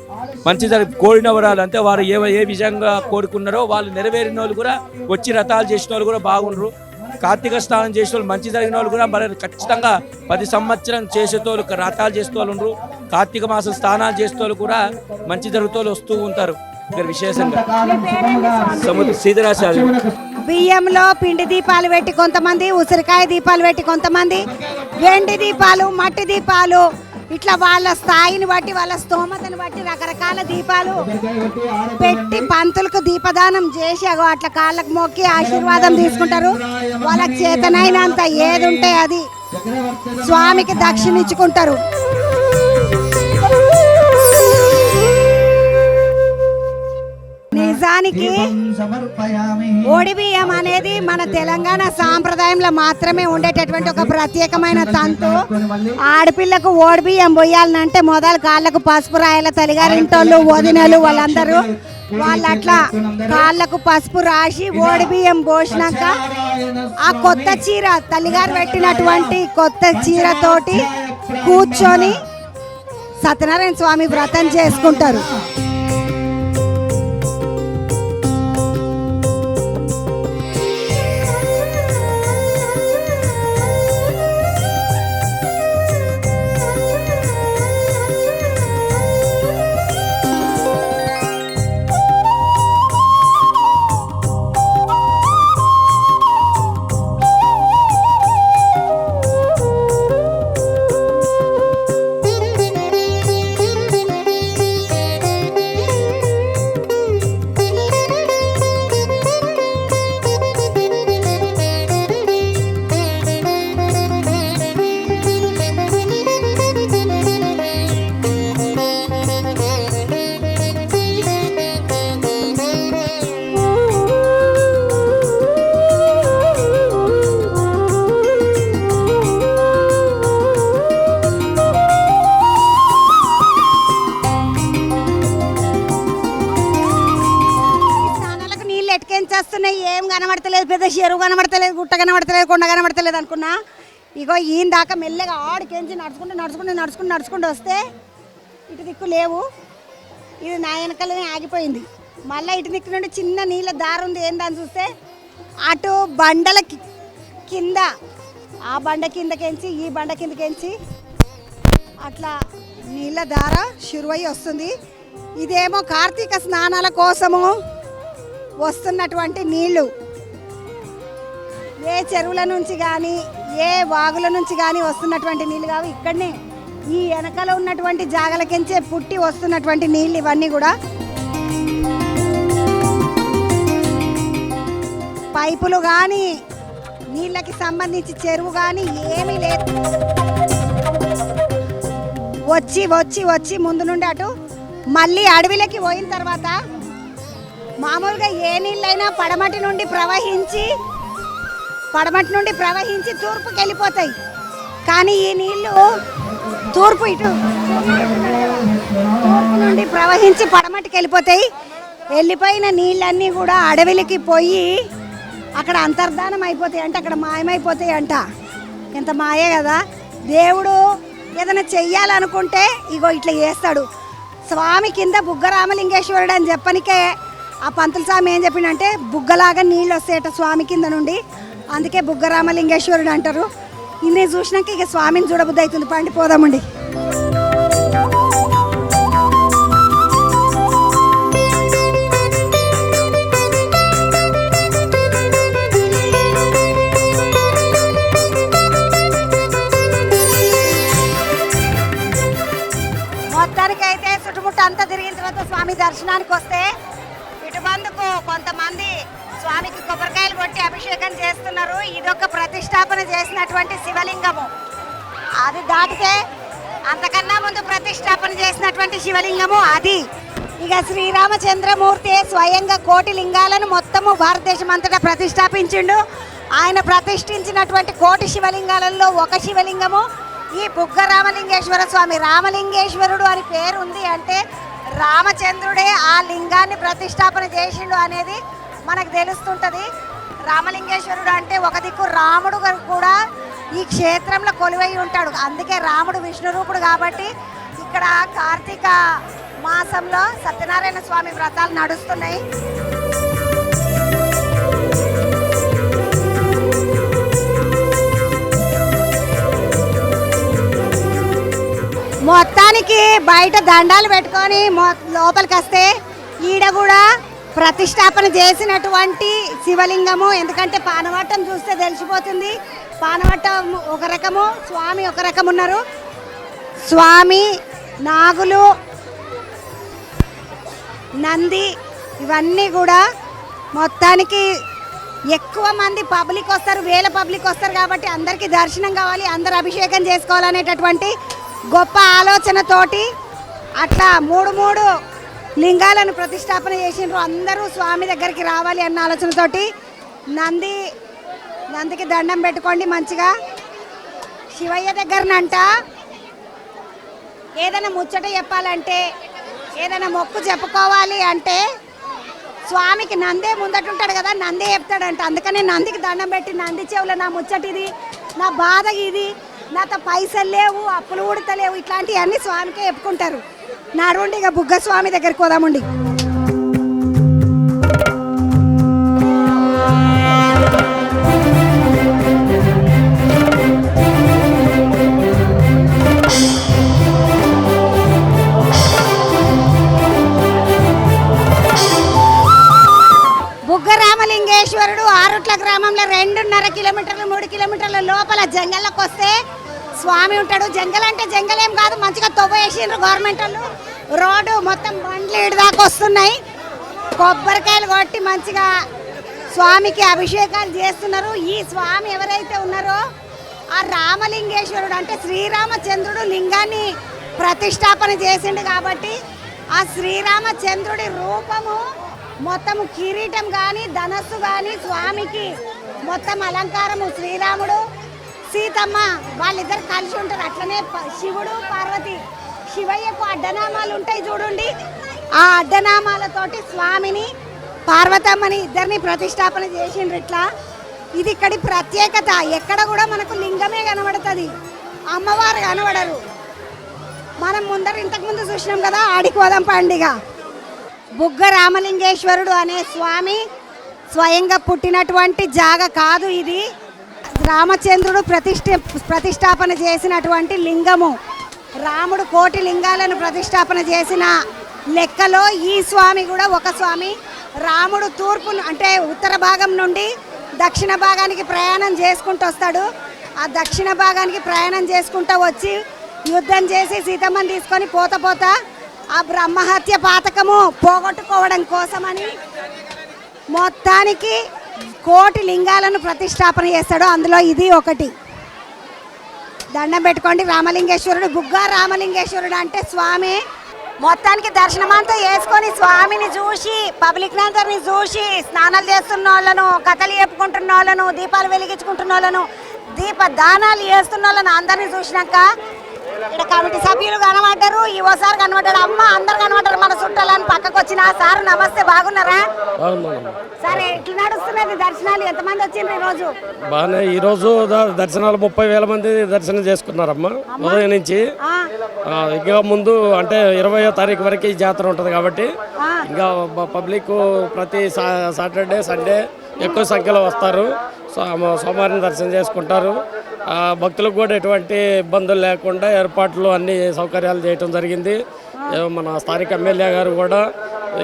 B: మంచి కోరిన వరాలు అంటే వారు ఏ విధంగా కోరుకున్నారో వాళ్ళు నెరవేరిన వాళ్ళు కూడా వచ్చి వ్రతాలు చేసిన వాళ్ళు కూడా బాగుండ్రు. కార్తీక స్నానం చేసిన వాళ్ళు మంచి జరిగిన వాళ్ళు కూడా మరి ఖచ్చితంగా 10 సంవత్సరం చేసేటోళ్ళు వ్రతాలు చేసేటోళ్ళు ఉండరు. కార్తీక మాసం స్నానాలు చేసేటోళ్ళు కూడా మంచి జరుగుతోళ్ళు వస్తూ ఉంటారు. ఇక్కడ విశేషంగా సీతరాశాలు
A: బియ్యంలో పిండి దీపాలు పెట్టి కొంతమంది, ఉసిరికాయ దీపాలు పెట్టి కొంతమంది, వెండి దీపాలు, మట్టి దీపాలు, ఇట్లా వాళ్ళ స్థాయిని బట్టి వాళ్ళ స్తోమతను బట్టి రకరకాల దీపాలు పెట్టి పంతులకు దీపదానం చేసి అట్లా కాళ్ళకు మొక్కి ఆశీర్వాదం తీసుకుంటారు. వాళ్ళకి చేతనైనంత ఏది ఉంటే అది స్వామికి దక్షిణ ఇచ్చుకుంటారు. నిజానికి ఓడి బియ్యం అనేది మన తెలంగాణ సాంప్రదాయంలో మాత్రమే ఉండేటటువంటి ఒక ప్రత్యేకమైన తంతు. ఆడపిల్లకు ఓడి బియ్యం పోయాలంటే మొదలు కాళ్ళకు పసుపు రాయాల. తల్లిగారింటోళ్ళు వదినలు వాళ్ళందరూ వాళ్ళు అట్లా కాళ్ళకు పసుపు రాసి ఓడి బియ్యం పోసినాక ఆ కొత్త చీర తల్లిగారు పెట్టినటువంటి కొత్త చీరతోటి కూర్చొని సత్యనారాయణ స్వామి వ్రతం చేసుకుంటారు. వస్తున్నాయి, ఏం కనబడతలేదు, పెద్ద చెరువు కనబడతలేదు, గుట్ట కనబడతలేదు, కొండ కనబడతలేదు అనుకున్నా. ఇగో ఈయన దాకా మెల్లగా ఆడికెంచి నడుచుకుంటూ వస్తే ఇటు దిక్కు లేవు, ఇది నా వెనకాలనే ఆగిపోయింది. మళ్ళీ ఇటు దిక్కు నుండి చిన్న నీళ్ళ దారి ఉంది, ఏందని చూస్తే అటు బండల కింద, ఆ బండ కిందకెంచి ఈ బండ కిందకెంచి అట్లా నీళ్ళ దార షురువై వస్తుంది. ఇదేమో కార్తీక స్నానాల కోసము వస్తున్నటువంటి నీళ్లు. ఏ చెరువుల నుంచి కానీ ఏ వాగుల నుంచి కానీ వస్తున్నటువంటి నీళ్ళు కావు, ఇక్కడనే ఈ వెనకాల ఉన్నటువంటి జాగలకెంచే పుట్టి వస్తున్నటువంటి నీళ్ళు ఇవన్నీ కూడా. పైపులు కానీ నీళ్ళకి సంబంధించి చెరువు కానీ ఏమీ లేదు. వచ్చి వచ్చి వచ్చి ముందు నుండి అటు మళ్ళీ అడవిలోకి పోయిన తర్వాత మామూలుగా ఏ నీళ్ళైనా పడమటి నుండి ప్రవహించి తూర్పుకి వెళ్ళిపోతాయి. కానీ ఈ నీళ్లు తూర్పు నుండి ప్రవహించి పడమటికి వెళ్ళిపోతాయి. వెళ్ళిపోయిన నీళ్ళన్నీ కూడా అడవిలకి పోయి అక్కడ అంతర్ధానం అయిపోతాయి అంట, అక్కడ మాయమైపోతాయి అంట. ఎంత మాయే కదా. దేవుడు ఏదైనా చెయ్యాలనుకుంటే ఇగో ఇట్లా చేస్తాడు. స్వామి కింద బుగ్గరామలింగేశ్వరుడు అని చెప్పనికే ఆ పంతుల స్వామి ఏం చెప్పిండంటే బుగ్గలాగా నీళ్ళు వస్తాయట స్వామి కింద నుండి, అందుకే బుగ్గరామలింగేశ్వరుడు అంటారు. ఇన్ని చూసినాక ఇక స్వామిని చూడబుద్ధి అవుతుంది, పండిపోదామండి. మొత్తానికైతే చుట్టుముట్టు అంతా తిరిగిన తర్వాత స్వామి దర్శనానికి వస్తే ఇటు బందుకు కొంతమంది స్వామికి కొబ్బరికాయలు కొట్టి అభిషేకం చేస్తున్నారు. ఇదొక ప్రతిష్టాపన చేసినటువంటి శివలింగము. అది దాటితే అంతకన్నా ముందు ప్రతిష్టాపన చేసినటువంటి శివలింగము అది. ఇక శ్రీరామచంద్రమూర్తి స్వయంగా కోటి లింగాలను మొత్తము భారతదేశం అంతటా ప్రతిష్టాపించిండు. ఆయన ప్రతిష్ఠించినటువంటి కోటి శివలింగాలలో ఒక శివలింగము ఈ బుగ్గరామలింగేశ్వర స్వామి. రామలింగేశ్వరుడు అని పేరు ఉంది అంటే రామచంద్రుడే ఆ లింగాన్ని ప్రతిష్టాపన చేసిండు అనేది మనకు తెలుస్తుంటుంది. రామలింగేశ్వరుడు అంటే ఒక దిక్కు రాముడు కూడా ఈ క్షేత్రంలో కొలువై ఉంటాడు, అందుకే రాముడు విష్ణు రూపుడు. కాబట్టి ఇక్కడ కార్తీక మాసంలో సత్యనారాయణ స్వామి వ్రతాలు నడుస్తున్నాయి. మొత్తానికి బయట దండాలు పెట్టుకొని లోపలికి వస్తే ఈడ కూడా ప్రతిష్టాపన చేసినటువంటి శివలింగము. ఎందుకంటే పానవట్టం చూస్తే తెలిసిపోతుంది. పానవట్టం ఒక రకము, స్వామి ఒక రకం ఉన్నారు. స్వామి, నాగులు, నంది ఇవన్నీ కూడా మొత్తానికి ఎక్కువ మంది పబ్లిక్ వస్తారు, వేల పబ్లిక్ వస్తారు. కాబట్టి అందరికీ దర్శనం కావాలి, అందరు అభిషేకం చేసుకోవాలనేటటువంటి గొప్ప ఆలోచనతోటి అట్లా మూడు లింగాలను ప్రతిష్టాపన చేసిండ్రు. అందరూ స్వామి దగ్గరికి రావాలి అన్న ఆలోచనతోటి నందికి దండం పెట్టుకోండి మంచిగా. శివయ్య దగ్గరనంట ఏదైనా ముచ్చట చెప్పాలంటే, ఏదైనా మొక్కు చెప్పుకోవాలి అంటే స్వామికి నందే ముందటుంటాడు కదా, నందే చెప్తాడంట. అందుకనే నందికి దండం పెట్టి నంది చెవుల నా ముచ్చటిది, నా బాధ ఇది, నాతో పైసలు లేవు, అప్పులు ఉడతలేవు, ఇట్లాంటివన్నీ స్వామికే చెప్పుకుంటారు. నడుండి ఇక బుగ్గ స్వామి దగ్గరికి పోదామండి. బుగ్గరామలింగేశ్వరుడు ఆరుట్ల గ్రామంలో 2.5 కిలోమీటర్లు 3 కిలోమీటర్ల లోపల జంగల్లోకి వస్తే స్వామి ఉంటాడు. జంగల్ అంటే జంగల్ ఏం కాదు, మంచిగా తవ్వేసిండ్రు గవర్నమెంట్ వాళ్ళు. రోడ్డు మొత్తం బండ్లు దాకా వస్తున్నాయి. కొబ్బరికాయలు కొట్టి మంచిగా స్వామికి అభిషేకాలు చేస్తున్నారు. ఈ స్వామి ఎవరైతే ఉన్నారో ఆ రామలింగేశ్వరుడు అంటే శ్రీరామచంద్రుడు లింగాన్ని ప్రతిష్టాపన చేసిండు. కాబట్టి ఆ శ్రీరామచంద్రుడి రూపము మొత్తము కిరీటం కానీ ధనస్సు కానీ స్వామికి మొత్తం అలంకారము. శ్రీరాముడు సీతమ్మ వాళ్ళిద్దరు కలిసి ఉంటారు. అట్లనే శివుడు పార్వతి, శివయ్యకు అడ్డనామాలు ఉంటాయి చూడండి. ఆ అడ్డనామాలతోటి స్వామిని పార్వతమ్మని ఇద్దరిని ప్రతిష్టాపన చేసిండ్రు. ఇట్లా ఇది ఇక్కడి ప్రత్యేకత. ఎక్కడ కూడా మనకు లింగమే కనబడుతుంది, అమ్మవారు కనబడరు. మనం ఇంతకుముందు చూసినాం కదా ఆడికోదం పండుగ. బుగ్గ రామలింగేశ్వరుడు అనే స్వామి స్వయంగా పుట్టినటువంటి జాగ కాదు ఇది. రామచంద్రుడు ప్రతిష్టాపన చేసినటువంటి లింగము. రాముడు కోటి లింగాలను ప్రతిష్టాపన చేసిన లెక్కలో ఈ స్వామి కూడా ఒక స్వామి. రాముడు తూర్పు అంటే ఉత్తర భాగం నుండి దక్షిణ భాగానికి ప్రయాణం చేసుకుంటూ వస్తాడు. ఆ దక్షిణ భాగానికి ప్రయాణం చేసుకుంటూ వచ్చి యుద్ధం చేసి సీతమ్మని తీసుకొని పోత ఆ బ్రహ్మహత్య పాతకము పోగొట్టుకోవడం కోసమని మొత్తానికి కోటి లింగాలను ప్రతిష్టాపన చేస్తాడు. అందులో ఇది ఒకటి. దండం పెట్టుకోండి. రామలింగేశ్వరుడు, బుగ్గా రామలింగేశ్వరుడు అంటే స్వామి. మొత్తానికి దర్శనమంతా చేసుకొని స్వామిని చూసి పబ్లిక్ అందరిని చూసి స్నానాలు చేస్తున్న వాళ్ళను, కథలు చెప్పుకుంటున్న వాళ్ళను, దీపాలు వెలిగించుకుంటున్న వాళ్ళను, దీప దానాలు చేస్తున్న వాళ్ళను అందరినీ చూసినాక ఇక్కడ కమిటీ సభ్యులు కనబడ్డారు, ఓసారి కనబడ్డాడు, అమ్మ అందరు కనబడ్డారు. మన చుట్టాలని పక్కకు వచ్చిన సార్ నమస్తే, బాగున్నారా? సరే, ఎట్లా నడుస్తున్నది దర్శనాలు? ఎంతమంది వచ్చిండ్రు ఈ రోజు?
J: బాగానే. ఈ రోజు దర్శనాలు 30,000 మంది దర్శనం చేసుకున్నారమ్మా ఉదయం నుంచి. ఇంకా ముందు అంటే 20వ తారీఖు వరకు ఈ జాతర ఉంటుంది కాబట్టి ఇంకా పబ్లిక్ ప్రతి సాటర్డే సండే ఎక్కువ సంఖ్యలో వస్తారు. సోమవారం దర్శనం చేసుకుంటారు. భక్తులకు కూడా ఎటువంటి ఇబ్బందులు లేకుండా ఏర్పాట్లు అన్ని సౌకర్యాలు చేయటం జరిగింది. మన స్థానిక ఎమ్మెల్యే గారు కూడా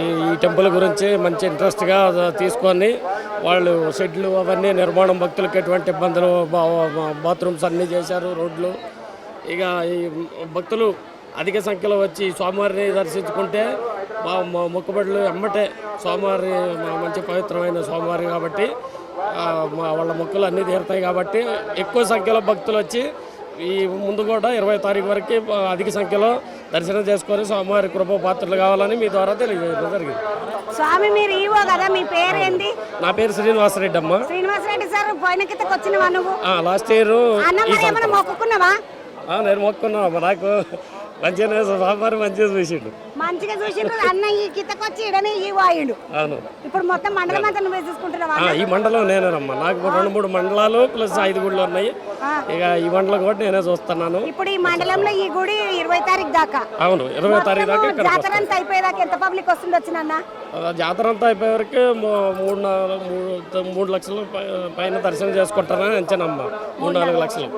J: ఈ టెంపుల్ గురించి మంచి ఇంట్రెస్ట్గా తీసుకొని వాళ్ళు షెడ్లు అవన్నీ నిర్మాణం, భక్తులకు ఎటువంటి ఇబ్బందులు, బాత్రూమ్స్ అన్నీ చేశారు, రోడ్లు. ఇక ఈ భక్తులు అధిక సంఖ్యలో వచ్చి స్వామివారిని దర్శించుకుంటే మొక్కుబడులు ఎమ్మటే. స్వామివారి మంచి పవిత్రమైన స్వామివారి కాబట్టి వాళ్ళ మొక్కులు అన్నీ తీరుతాయి కాబట్టి ఎక్కువ సంఖ్యలో భక్తులు వచ్చి ఈ ముందు కూడా 20వ తారీఖు వరకు అధిక సంఖ్యలో దర్శనం చేసుకొని స్వామివారి కృప పాత్రలు కావాలని మీ ద్వారా తెలియజేయడం జరిగింది.
A: స్వామి మీరు ఈవో కదా, మీ పేరు ఏంది?
J: నా పేరు శ్రీనివాసరెడ్డి అమ్మ.
A: శ్రీనివాసరెడ్డి సార్, పోయిన కిందకి వచ్చినవా నువ్వు?
J: లాస్ట్ ఇయర్
A: మొక్కుకున్నావా?
J: నేను మొక్కున్నా. నాకు మంచిగా స్వామివారి మంచిగా చూసిండు,
A: మంచిగా చూసిండు. అన్న ఈ కిందకొచ్చి ఇడనే ఈవో అయ్యిండు.
J: అవును.
A: ఇప్పుడు మొత్తం మండలం అంతా నువ్వే చూసుకుంటున్నావా?
J: ఈ మండలం నేనేనమ్మా. నాకు 2-3 మండలాలు ప్లస్ 5 గుళ్ళు ఉన్నాయి. ఇక ఈ మండలం కూడా నేనే చూస్తున్నాను.
A: ఇప్పుడు ఈ మండలంలో ఈ గుడి 20వ తారీఖు దాకా.
J: అవును, 20వ తారీఖు దాకా.
A: జాతర అంతా అయిపోయేదాకా ఎంత పబ్లిక్ వస్తుంది వచ్చిన?
J: జాతర అంతా అయిపోయే వరకు 3 లక్షల పైన దర్శనం చేసుకుంటానని అంచనమ్మా. 3-4 లక్షలు.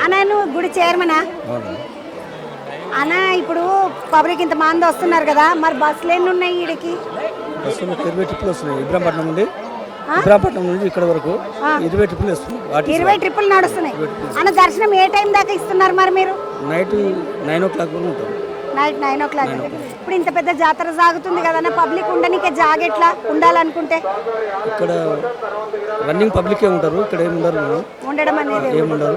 A: అన్న నువ్వు గుడి చైర్మనా? అన్న ఇప్పుడు పబ్లిక్ ఇంత మంది వస్తున్నారు కదా, మరి బస్సులు ఎన్ని ఉన్నాయి ఈడికి?
H: బస్సులు 20 ట్రిప్పులు వస్తున్నాయి. ఇబ్రాంపట్నం నుండి ఇక్కడ వరకు 20 ట్రిప్పులు వస్తున్నాయి.
A: 20 ట్రిప్పులు నడుస్తున్నాయి. అన్న దర్శనం ఏ టైం దాకా ఇస్తున్నారు మరి మీరు?
H: నైట్ 9 o'clock వరకు ఉంటాం.
A: Night 9 o'clock. ఇప్పుడు ఇంత పెద్ద జాతర సాగుతుంది కదా, పబ్లిక్ ఉండడానికి జాగెట్లా ఉండాలనుకుంటే?
H: ఇక్కడ రన్నింగ్ పబ్లికే ఉంటారు, ఇక్కడ ఏముండరు,
A: ఉండడం అనేది
H: ఏముండరు.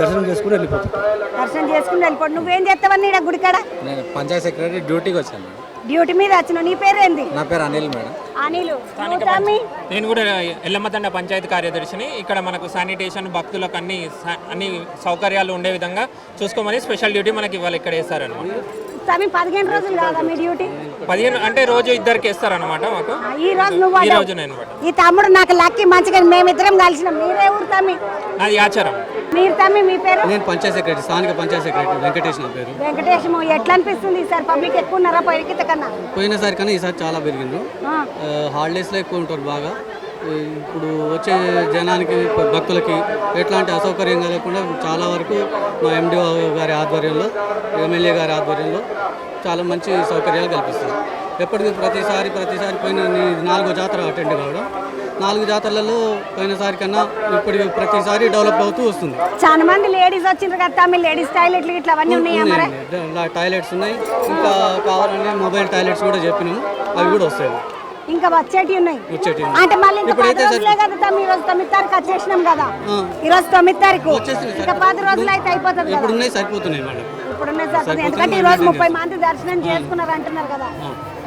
H: దర్శనం చేసుకుని వెళ్ళిపోతాం.
A: దర్శనం చేసుకుని వెళ్ళిపోండి. నువ్వేం చేస్తావని ఇక్కడ గుడికాడ?
E: నేను పంచాయత్ సెక్రటరీ డ్యూటీకి వచ్చాను.
A: డ్యూటీ మీద వచ్చినావు. నీ పేరు ఏంది?
E: నా పేరు అనిల్ మేడం.
A: అనిల్.
K: నేను కూడా ఎల్లమ్మతండ పంచాయతీ కార్యదర్శిని. ఇక్కడ మనకు శానిటేషన్, భక్తులకు అన్ని సౌకర్యాలు ఉండే విధంగా చూసుకోమని స్పెషల్ డ్యూటీ మనకి ఇవాళ ఇక్కడ వేస్తారనమాట.
A: 15 రోజులు కాదా మీ డ్యూటీ?
K: 15 అంటే రోజు ఇద్దరికి వేస్తారనమాట మాకు. ఈ రోజు నేను
A: ఈ తమ్ముడు నాకు లక్కీ మంచిగా మేమిద్దరం కలిసినాం. మీరే ఊరు తమ్మి?
K: నాది ఆచారం.
A: మీరు తమ్మి మీ పేరు?
E: నేను పంచాయత్ సెక్రటరీ, స్థానిక పంచాయత్ సెక్రటరీ వెంకటేష్ నా పేరు.
A: వెంకటేశము. ఎట్లా అనిపిస్తుంది ఈసారి పబ్లిక్ ఎక్కువ ఉన్నారా పోయిన కన్నా?
E: పోయినసారి కన్నా ఈసారి చాలా పెరిగింది. హాలిడేస్లో ఎక్కువ ఉంటారు బాగా. ఇప్పుడు వచ్చే జనానికి, భక్తులకి ఎట్లాంటి అసౌకర్యం కలగకుండా చాలా వరకు మా ఎండిఓ గారి ఆధ్వర్యంలో, ఎమ్మెల్యే గారి ఆధ్వర్యంలో చాలా మంచి సౌకర్యాలు కల్పిస్తారు. ఎప్పటికీ ప్రతిసారి పోయిన 4వ జాతర అటెండ్ కావడం. 4 జాతరలలో పోయినసారి కన్నా ఇప్పటికి ప్రతిసారి డెవలప్ అవుతూ వస్తుంది.
A: చాలా మంది లేడీస్ వచ్చిండ్రు కదా, మీ లేడీస్ టాయిలెట్లు ఇట్లా అవన్నీ ఉన్నాయా?
E: టాయిలెట్స్ ఉన్నాయి. ఇంకా కావాలంటే మొబైల్ టాయిలెట్స్ కూడా చెప్పినాము, అవి కూడా వస్తాయి.
A: ఇంకా వచ్చేటి ఉన్నాయి అంటే మళ్ళీ ఇంకా 10 రోజులే కదా. ఈ రోజు 9వ తారీఖు వచ్చేసినాం కదా. ఈ రోజు 9వ తారీఖు, ఇంకా 10 రోజులు అయితే అయిపోతుంది కదా.
E: ఇప్పుడు ఉన్నాయి, సరిపోతున్నాయి మేడం.
A: ఇప్పుడున్నాయి సరిపోతుంది. ఎందుకంటే ఈ రోజు 30 మంది దర్శనం చేసుకున్నారు అంటున్నారు కదా.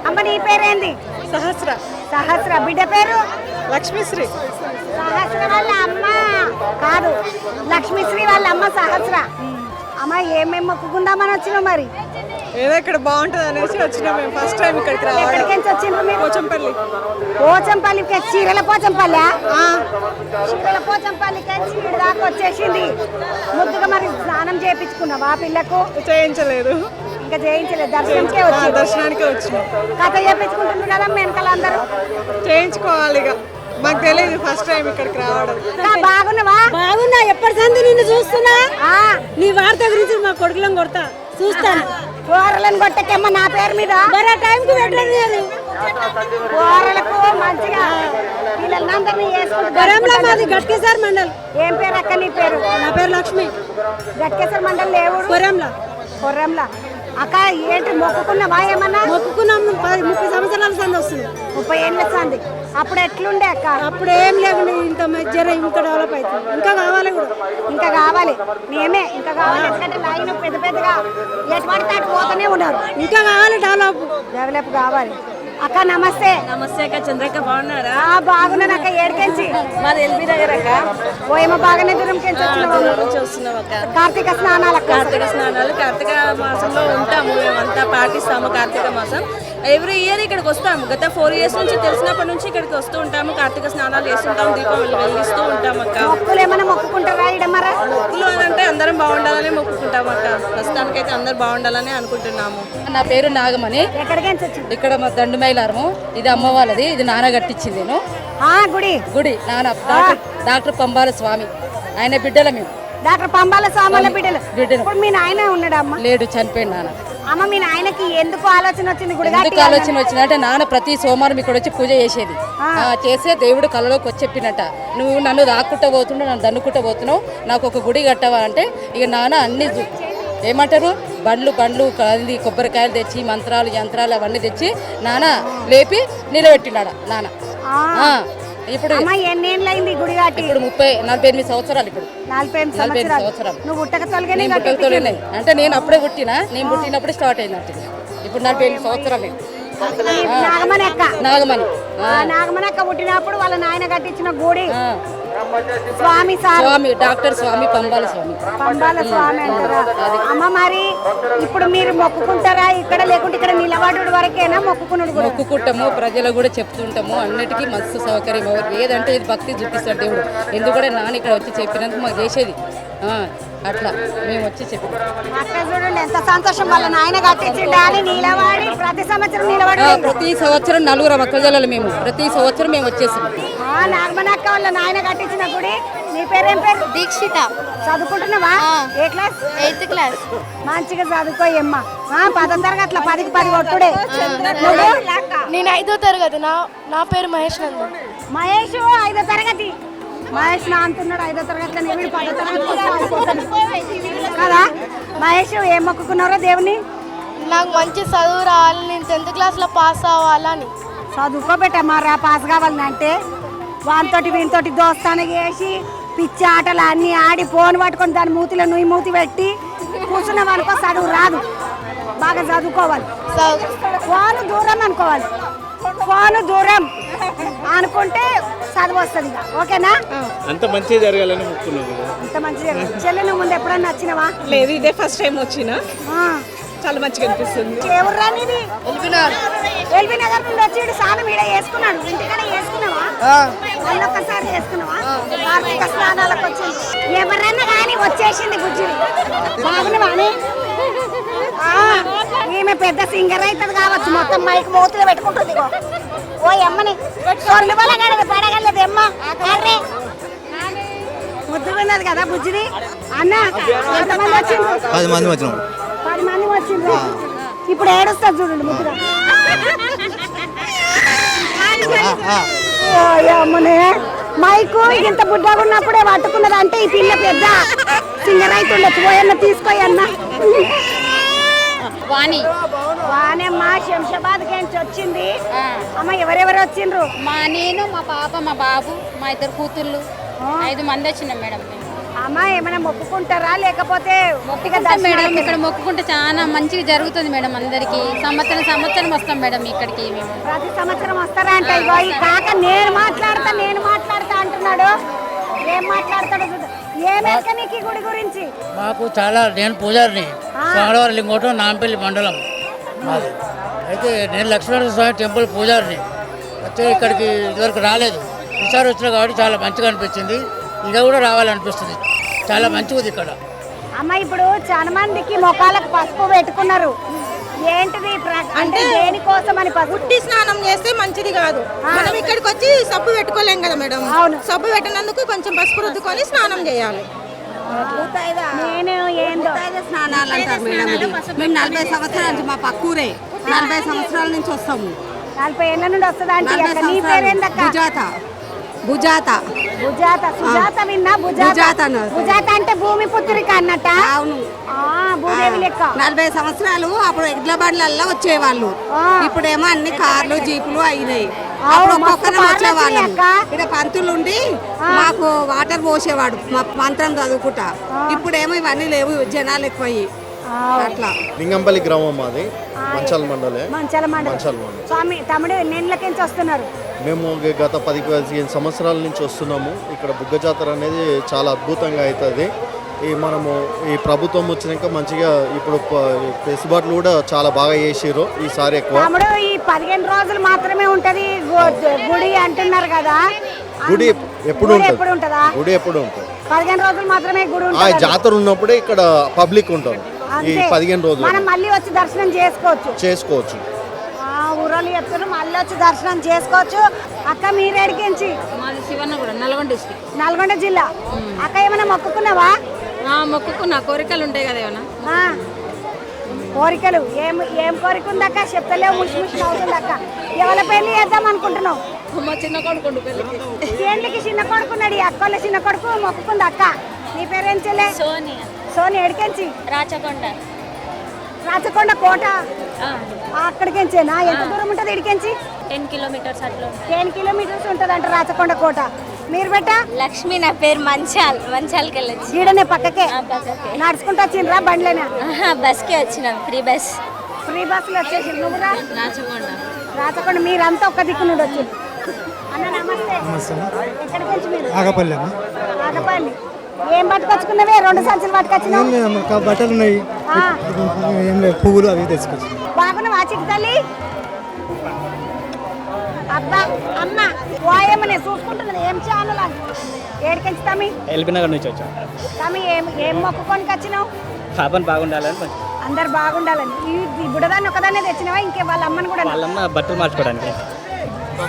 A: అమ్మ నీ పేరేంది? సహస్ర. బిడ్డ పేరు?
D: లక్ష్మీశ్రీ.
A: సహస్ర వాళ్ళ అమ్మ కాదు, లక్ష్మీశ్రీ వాళ్ళ అమ్మ సహస్ర. అమ్మ ఏమేమి మొక్కుకుందామని వచ్చినావు మరి?
D: ఏదో ఇక్కడ బాగుంటుంది అనేసి వచ్చినాం మేము ఫస్ట్ టైం ఇక్కడికి
A: ఎక్కడికి నుంచి వచ్చిండ్రు మీరు?
D: పోచంపల్లి.
A: పోచంపల్లికి చీరల పోచంపల్లి చీరల పోచంపల్లికి చీర దాకా వచ్చేసింది. ముద్దుగా మరి స్నానం చేయించుకున్నావా పిల్లకు?
D: చేయించలేదు,
A: ఇంకా చేయించలేదు, దర్శనంకే వచ్చి
D: దర్శనానికే వచ్చినాం.
A: కథ చేయించుకుంటుంది కదా వెనకాల అందరూ.
D: చేయించుకోవాలి ఇక, మాకు తెలియదు ఫస్ట్ టైం ఇక్కడికి రావడం.
A: బాగున్నావా?
D: బాగున్నా, ఎప్పటి సంది నిన్ను చూస్తున్నా. నీ వార్త గురించి మా కొడుకులను కొడతా చూస్తాను.
A: కూరలను కొట్టకేమ్మా నా పేరు మీద.
D: టైంకి పెట్టలేదు.
A: కూరలకు మంచిగా పిల్లలందరినీ
D: మాది గట్కేశ్వర మండల్.
A: ఏం పేరు అక్క నీ పేరు?
D: నా పేరు లక్ష్మి.
A: గట్కేశ్వర మండల్ లేవు. కొర్రంలా. అక్క ఏంటి మొక్కుకున్నావా? ఏమన్నా
D: మొక్కుకున్నాము. 30 సంవత్సరాల సంది వస్తుంది.
A: 30 ఏళ్ళ సంది. అప్పుడు ఎట్లుండే అక్క?
D: అప్పుడు ఏం లేకుండా ఇంత మధ్య ఇంకా డెవలప్ అవుతుంది. ఇంకా కావాలి కూడా,
A: ఇంకా కావాలి. మేమే ఇంకా కావాలి. ఎందుకంటే లైన్ పెద్ద పెద్దగా ఎటువంటి అటు పోతూనే ఉన్నారు.
D: ఇంకా కావాలి,
A: డెవలప్ కావాలి. అక్క నమస్తే.
D: నమస్తే అక్క. చంద్రక్క బాగున్నారా?
A: బాగున్నాను అక్క. ఏడుకెంచి?
D: మాది ఎల్బీ నగర్ అక్క.
A: ఓయమ్మ బాగానే దూరం
D: వస్తున్నాం అక్క.
A: కార్తీక స్నానాలు.
D: కార్తీక మాసంలో ఉంటాము, మేమంతా పాటిస్తాము కార్తీక మాసం. ఎవ్రీ ఇయర్ ఇక్కడికి వస్తాము. గత 4 years నుంచి తెలిసినప్పటి నుంచి ఇక్కడికి వస్తూ ఉంటాము. కార్తీక స్నానాలు చేస్తుంటాము, దీపం వెలిగిస్తూ ఉంటాం అక్క.
A: మొక్కులు ఏమైనా మొక్కుకుంటారా?
D: మొక్కులు అని అంటే అందరం బాగుండాలని మొక్కుకుంటాం అక్క. ప్రస్తుతానికైతే అందరు బాగుండాలని అనుకుంటున్నాము.
G: నా పేరు నాగమణి.
A: ఎక్కడికి వచ్చింది?
G: ఇక్కడ మా దండు మైలారము. ఇది అమ్మ వాళ్ళది, ఇది నాన్న కట్టించింది. నేను గుడి నాన్న డాక్టర్ పంబాల స్వామి, ఆయన బిడ్డల మేము.
A: డాక్టర్ పంబాల స్వామి బిడ్డలు. ఇప్పుడు మీ నాయన ఉన్నాడు? అమ్మ
G: లేడు, చనిపోయింది నాన్న.
A: అమ్మ మీ నాయనకి ఎందుకు ఆలోచన వచ్చింది?
G: ఎందుకు ఆలోచన వచ్చిందంటే నాన్న ప్రతి సోమవారం ఇక్కడ వచ్చి పూజ చేసేది. చేసే దేవుడు కళ్ళలోకి వచ్చి చెప్పినట్ట, నువ్వు నన్ను దాక్కుంటా పోతున్నావు, నన్ను దన్నుకుంటా పోతున్నావు, నాకు ఒక గుడి కట్టవాలంటే ఇక నాన్న అన్ని ఏమంటారు బండ్లు అది కొబ్బరికాయలు తెచ్చి మంత్రాలు యంత్రాలు అవన్నీ తెచ్చి నాన్న లేపి నిలబెట్టినాడు నాన్న. ఇప్పుడు
A: గుడి కట్టి?
G: ఇప్పుడు 48 సంవత్సరాలు. ఇప్పుడు 48 సంవత్సరాలు. అంటే నేను అప్పుడే పుట్టినా, నేను పుట్టినప్పుడే స్టార్ట్ అయింది అంటే. ఇప్పుడు 48 సంవత్సరాలు.
A: నాగమణి అక్క పుట్టినప్పుడు వాళ్ళ నాయన కట్టించిన గుడి
G: స్వామి డాక్టర్ స్వామి పంబాల స్వామి
A: అంటారా? అమ్మ మరి ఇప్పుడు మీరు మొక్కుకుంటారా ఇక్కడ, లేకుంటే ఇక్కడ నిలబడు వరకేనా మొక్కుకున్నాడు?
G: మొక్కుకుంటాము, ప్రజలకు కూడా చెప్తుంటాము. అన్నిటికీ మస్తు సౌకర్యం. ఏదంటే ఇది భక్తి చూపిస్తాడు దేవుడు. ఎందుకంటే నాన్న ఇక్కడ వచ్చి చెప్పినందుకు మాకు చేసేది అట్లా మేము వచ్చి చెప్పాం.
A: అక్కడ చూడండి ఎంత సంతోషం. వాళ్ళ నాయన కట్టించిండు అని నిలబడి ప్రతి సంవత్సరం
G: ప్రతి సంవత్సరం 4 అక్కజల్లు మేము ప్రతి సంవత్సరం మేము వచ్చేసాం.
A: నాగమణి అక్క వాళ్ళ నాయన కట్టించిన గుడి. నీ పేరేం పేరు?
F: దీక్షిత.
A: చదువుకుంటున్నావా? ఏ క్లాస్?
F: 8th class.
A: మంచిగా చదువుకోయమ్మా. 10వ తరగతిలో 10కి 10 కొట్టుడే.
F: నేను 5వ తరగతి. నా పేరు మహేష్ నందన్.
A: మహేష్ 5వ తరగతి. మహేష్ నా అంటున్నాడు 5వ తరగతిలో, 10వ తరగతి కదా. మహేష్ ఏం మొక్కుకున్నారో దేవుని?
F: నాకు మంచి చదువు రావాలి, నేను 10th classలో పాస్ అవ్వాలని.
A: చదువుకోబెట్టమ్మారా పాస్ కావాలని అంటే. వానితోటి వీనితోటి దోస్తాన చేసి పిచ్చి ఆటలు అన్నీ ఆడి ఫోన్ పట్టుకొని దాని మూతిలో నుయ్యి మూతి పెట్టి కూర్చున్నాం అనుకో చదువు రాదు. బాగా చదువుకోవాలి. ఫోను దూరం అనుకోవాలి. ఫోను దూరం అనుకుంటే చదువు వస్తుంది. ఓకేనా?
C: అంత మంచిగా జరగాలని
A: అంత మంచిగా. చెల్లె నువ్వు ముందు ఎప్పుడన్నా వచ్చినవా?
D: లేదు, ఇదే ఫస్ట్ టైం వచ్చినా. చాలా మంచిగా అనిపిస్తుంది.
A: ఎవరురా నీది? ఎల్బీ నగర్ నుండి వచ్చి స్నానం ఈడ చేసుకున్నాడు. ఇంటికనే చేసుకున్నావా? ఒక్కసారి చేసుకున్నావా? కార్తీక స్నానాలకు వచ్చింది. ఎవరన్నా కానీ వచ్చేసింది బుజ్జిని. బాగున్నావాని? ఈమె పెద్ద సింగర్ అవుతుంది కావచ్చు. మొత్తం మైక్ మూతులు పెట్టుకుంటుంది. ఓ అమ్మని సొల్లు వల్ల పడగలేదు అమ్మ. ముద్దుగా ఉన్నది కదా బుజ్జిని. అన్న ఎంతమంది వచ్చింది?
H: 10 మంది వచ్చినాం.
A: 10 మంది వచ్చిండ్రు. ఇప్పుడు ఏడుస్తుంది చూడండి ముద్దుగా. అమ్మనే మైకు ఇంత బుడ్డగా ఉన్నప్పుడే పట్టుకున్నది అంటే ఈ పిల్ల పెద్ద సింగర్ అవుతుండొచ్చు. పోయన్న తీసుకోయన్న. వాణమ్మ శంషాబాద్ నుంచి వచ్చింది. అమ్మ ఎవరెవరు వచ్చిండ్రు?
F: నేను, మా పాప, మా బాబు, మా 2 కూతుర్లు, 5 మంది వచ్చినాం మేడం.
A: అమ్మ ఏమైనా మొక్కుకుంటారా లేకపోతే
F: మేడం? ఇక్కడ మొక్కుకుంటే చాలా మంచిగా జరుగుతుంది మేడం. అందరికి సంవత్సరం వస్తాం మేడం ఇక్కడికి. మేము
A: ప్రతి సంవత్సరం వస్తారా అంటే ఈ కాక నేను మాట్లాడతా అంటున్నాడు. ఏం మాట్లాడతాడు? ఏమేక నీకు గుడి గురించి?
L: మాకు చాలా, నేను పూజారిని. సోమవారం లింగోటం నాంపల్లి మండలం మాది. అయితే నేను లక్ష్మీనరసింహ స్వామి టెంపుల్ పూజారిని. అయితే ఇక్కడికి ఇదివరకు రాలేదు, ఈసారి వచ్చిన కాబట్టి చాలా మంచిగా అనిపించింది. ఇంకా కూడా రావాలనిపిస్తుంది, చాలా మంచిగా ఉంది ఇక్కడ.
A: అమ్మ ఇప్పుడు చాలా మందికి మొఖాలకు పసుపు పెట్టుకున్నారు, ఏంటిది అంటే దేనికోసం అని?
D: ఉట్టి స్నానం చేస్తే మంచిది కాదు. మనం ఇక్కడికి వచ్చి సబ్బు పెట్టుకోలేం కదా మేడం.
A: అవును.
D: సబ్బు పెట్టినందుకు కొంచెం పసుపు రుద్దుకొని స్నానం చేయాలి.
A: నేను ఏందో
G: స్నానాలు అంటారు మేడం. ఇది మేము 40 సంవత్సరాల నుంచి, మా పక్కూరే 40 సంవత్సరాల నుంచి వస్తాము.
A: 40 ఏళ్ళ నుండి వస్తుందా అంటే? నీ పేరేందక్క?
G: భుజాత భుజాత
A: భుజాత. సుజాత విన్నా? భుజాత భుజాత అంటే భూమి పుత్రిక అన్నట్ట.
G: అవును,
A: భూదేవి లెక్క.
G: 40 సంవత్సరాలు అప్పుడు ఎడ్ల బండ్లల్లో వచ్చేవాళ్ళు, ఇప్పుడేమో అన్ని కార్లు జీపులు అయినాయి. అప్పుడు ఒక్కొక్కరం వచ్చేవాళ్ళు. ఇక్కడ పంతులు ఉండి మాకు వాటర్ పోసేవాడు మా మంత్రం చదువుకుంటా. ఇప్పుడేమో ఇవన్నీ లేవు, జనాలు ఎక్కువయ్యి అట్లా.
M: లింగంపల్లి గ్రామం మాది, మంచాల మండలే.
A: మంచాల మండలం. స్వామి తమ్ముడు ఎన్నేళ్ళకించి వస్తున్నారు?
M: మేము గత 10-15 సంవత్సరాల నుంచి వస్తున్నాము. ఇక్కడ బుగ్గ జాతర అనేది చాలా అద్భుతంగా అవుతుంది. మనము ఈ ప్రభుత్వం వచ్చినాక మంచిగా ఇప్పుడు పెసుబాట్లు కూడా చాలా బాగా చేసిర్రు ఈసారి ఎక్కువ.
A: తమ్ముడు ఈ 15 రోజులు మాత్రమే ఉంటది గుడి అంటున్నారు కదా,
M: గుడి ఎప్పుడు
A: ఉంటుందా?
M: గుడి ఎప్పుడు ఉంటుంది?
A: 15 రోజులు మాత్రమే గుడి ఉంటుంది.
M: జాతర ఉన్నప్పుడే ఇక్కడ పబ్లిక్ ఉంటారు. ఈ 15 రోజులు
A: మనం మళ్ళీ వచ్చి దర్శనం చేసుకోవచ్చు. ఊరోళ్ళు చెప్తున్నారు మళ్ళీ వచ్చి దర్శనం చేసుకోవచ్చు. అక్క మీరు ఎడికించి?
F: మాది శివన్నగూడ, నల్గొండ డిస్ట్రిక్ట్,
A: నల్గొండ జిల్లా. అక్క ఏమైనా మొక్కుకున్నావా?
F: మొక్కుకున్నా. కోరికలు ఉంటాయి కదా ఏమన్నా?
A: కోరికలు ఏం కోరిక ఉందక్క? చెప్తలేవు, ముషి అవుతుంది అక్క. ఎవరి పెళ్లి చేద్దాం అనుకుంటున్నావు?
F: మా చిన్న కొడుకు పెళ్ళికి.
A: ఏంటికి చిన్న కొడుకున్నాడు? అక్కల చిన్న కొడుకు మొక్కుకుంది అక్క. నీ పేరేం చెల్లె? సోని. ఎడికెంచి? రాచకొండ కోట. అక్కడికెంచేనా? ఎంత దూరం ఉంటుంది ఇడికెంచి?
F: 10 కిలోమీటర్స్ అట్లా.
A: 10 కిలోమీటర్స్ ఉంటుంది అంట రాచకొండ కోట. మీరు బెట్ట?
F: లక్ష్మి నా పేరు. మంచాలకి వెళ్ళొచ్చు.
A: గీడనే పక్కకే నడుచుకుంటూ వచ్చిండ్రా? బండ్లేనా?
F: బస్కే వచ్చినాం, ఫ్రీ
A: బస్సులో వచ్చేసి. నువ్వురా? రాచకొండ. మీరంతా ఒక్క దిక్కు నుండి వచ్చింది. అన్న నమస్తే. ఎక్కడికి వచ్చి మీరు?
H: ఆగపల్లి.
A: ఏం పట్టుకొచ్చుకున్నావే? 2 సంచులు పట్టుకొచ్చినావు.
H: బట్టలు ఉన్నాయి, ఏం లేదు, పువ్వులు అవి తెచ్చుకోవచ్చు.
A: బాగున్నావా చిట్టి తల్లి? అబ్బా అమ్మ వాయమ్మనే చూసుకుంటున్నది. ఏం ఛానల్ అని? ఏడికెంచి తమ్మి?
B: ఎల్బీనగర్ నుంచి వచ్చాం.
A: తమ్మి ఏం మొక్కుకొని వచ్చినావు?
B: పాపని బాగుండాలని.
A: అందరు బాగుండాలని. ఈ బుడదాన్ని ఒకదాన్నే తెచ్చినావా? ఇంకే వాళ్ళ అమ్మని కూడా?
B: వాళ్ళమ్మ బట్టలు మార్చుకోవడానికి.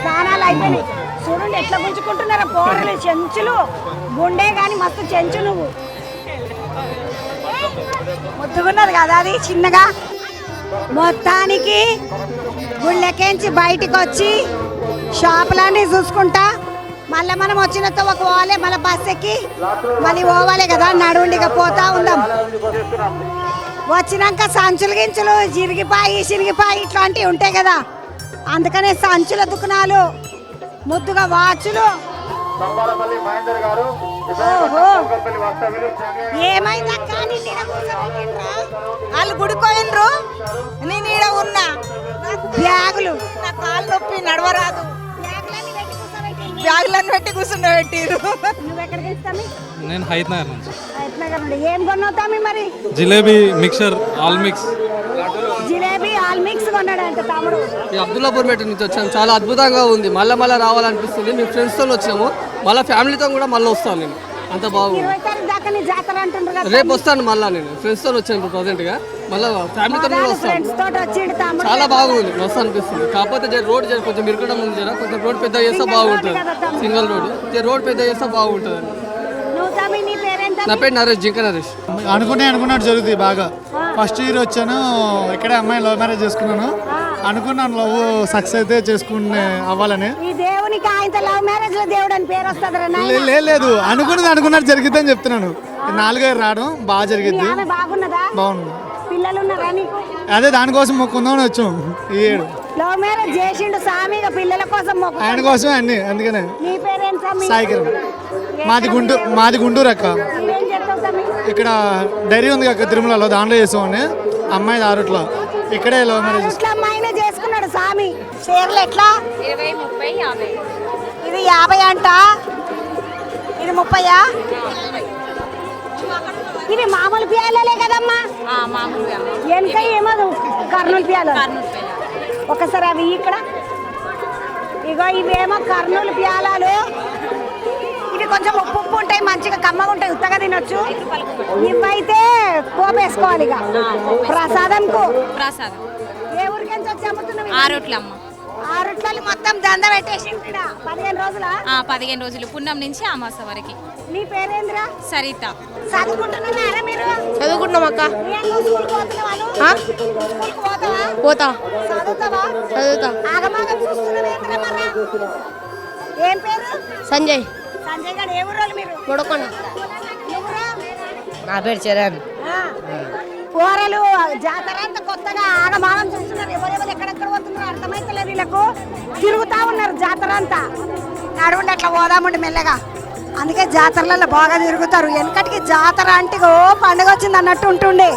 A: స్నానాలు అయిపోయినాయి. చూడండి ఎట్లా గుంజుకుంటున్నారా పోరలు, చెంచులు. గుండె కానీ మస్తు చెంచు. నువ్వు ముద్దుగున్నది కదా అది చిన్నగా. మొత్తానికి గుళ్ళెకేంచి బయటికి వచ్చి షాపులన్నీ చూసుకుంటా మళ్ళీ మనం వచ్చినతో ఒక పోవాలి, మళ్ళీ బస్ ఎక్కి మళ్ళీ పోవాలి కదా. నడుండిగా పోతా ఉందాం. వచ్చినాక సంచులు గించులు చిరిగిపాయి ఇట్లాంటివి ఉంటాయి కదా, అందుకనే సంచుల దుకాణాలు, ముద్దుగా వాచులు. ఏమైందక్క?
D: వాళ్ళు గుడికోయినరు, నేను ఈడ ఉన్నా.
A: బ్యాగులు
D: నా కాలు నొప్పి, నడవరాదు. బ్యాగులను పెట్టి కూర్చుండబెట్టిరు.
A: నువ్వు ఎక్కడికి ఇస్తామి?
E: నేను హైదరాబాద్ నుంచి.
A: హైదరాబాద్ నుండి ఏం కొన్నావుతామి మరి?
E: Jalebi, mixer, all mix.
A: Jalebi all mix కొన్నాడంట తమ్ముడు.
E: ఈ అబ్దుల్లాపూర్ మెట్ నుంచి వచ్చాము, చాలా అద్భుతంగా ఉంది. మళ్ళీ రావాలనిపిస్తుంది. మేము ఫ్రెండ్స్తో వచ్చాము, మళ్ళీ ఫ్యామిలీతో కూడా మళ్ళీ వస్తాను. నేను అంత బాగుంది.
A: 20 తారీఖు దాకా నీ జాతర అంటుండ్రు కదా.
E: రేపు వస్తాను మళ్ళీ. నేను ఫ్రెండ్స్తో వచ్చాను ఇప్పుడు ప్రజెంట్గా, మళ్ళీ ఫ్యామిలీతో కూడా వస్తాను.
A: ఫ్రెండ్స్ తోటి వచ్చిండు తమ్ముడు.
E: చాలా బాగుంది, మస్తు అనిపిస్తుంది. కాకపోతే రోడ్ కొంచెం ఇరకడం ఉంది, కొంచెం రోడ్ పెద్ద చేస్తే బాగుంటుంది. సింగిల్ రోడ్ పెద్ద చేస్తే బాగుంటుంది.
A: నువ్వు తమ్మి నీ పేరేంట?
E: నా పేరు నరేష్, జింక నరేష్.
H: అనుకున్నట్టు జరుగుతుంది బాగా. ఫస్ట్ ఇయర్ వచ్చాను, ఇక్కడే అమ్మాయి లవ్ మ్యారేజ్ చేసుకున్నాను. అనుకున్నాను లవ్ సక్సెస్ అయితే చేసుకునే అవ్వాలని.
A: ఈ దేవునికి ఆయన లవ్ మ్యారేజ్ లో దేవుడు అని పేరు వస్తుంది.
H: లేదు, అనుకున్నట్టు జరిగిద్దని చెప్తున్నాను. 4 రావడం బాగా జరిగింది.
A: బాగున్నదా?
H: బాగుంది.
A: పిల్లలు ఉన్నారా నీకు?
H: అదే దానికోసం మొక్కుందామని వచ్చాం. ఈ ఏడు
A: లవ్ మ్యారేజ్ చేసిండు సామిగా, పిల్లల కోసం మొక్కు.
H: ఆయన కోసమే అన్ని. అందుకనే.
A: నీ పేరేం సామి?
H: సాయికిరణ్. మాది గుంటూరు అక్క.
A: ఏం చేస్తావు సామి?
H: ఇక్కడ డైరీ ఉంది అక్క తిరుమలలో, దాంట్లో చేసామని. అమ్మాయి ఆరుట్లో ఇక్కడే లవ్ మ్యారేజ్.
A: ఇట్లా అమ్మాయినే చేసుకున్నాడు సామి. చీరలు ఎట్లా?
F: 20, 30, 50.
A: ఇది 50 అంట, ఇది 30. ఇవి మామూలు పియాలలే కదమ్మా?
D: మామూలు
A: వెనక ఏమో కర్నూలు పియాలు. ఒకసారి అవి ఇక్కడ ఇగో ఇవేమో కర్నూలు ప్యాలాలు. ఇవి కొంచెం ఉప్పు ఉప్పు ఉంటాయి, మంచిగా కమ్మగా ఉంటాయి, ఉత్తగా తినొచ్చు. ఇవైతే పోపేసుకోవాలి ఇక ప్రసాదంకు.
D: ప్రసాదం
A: ఏ ఊరికెంచి వచ్చి అమ్ముతున్నావు?
D: ఆరోట్లమ్మ.
A: ఆరుట్లలో మొత్తం దంద పెట్టేసి 15 రోజులా?
D: 15 రోజులు పున్నం నుంచి అమాస వరకు.
A: నీ పేరేంద్రా?
D: సరిత.
A: చదువుకుంటున్నారా మీరు?
G: చదువుకుంటున్నాం అక్క.
A: పోతా. చదువుతావా?
G: చదువుతా.
A: ఆగమాగం చూస్తున్నావేంద్రా మరా? ఏం పేరు?
G: సంజయ్.
A: సంజయ్ గారు ఏ ఊరోళ్ళు మీరు?
G: బొడకొండ.
A: నువ్వురా?
G: నా పేరు చరణ్.
A: కూరలు జాతర అంతా కొత్తగా ఆగమాగం చూస్తున్నారు. ఎవరెవరు ఎక్కడెక్కడ పోతున్నారు అర్థమైతలేదు వీళ్ళకు. తిరుగుతా ఉన్నారు జాతర అంతా. నడువుండి అట్లా పోదామండి మెల్లగా. అందుకే జాతరలలో బాగా తిరుగుతారు. వెనకటికి జాతర అంటే ఓ పండుగ వచ్చింది అన్నట్టు ఉంటుండే.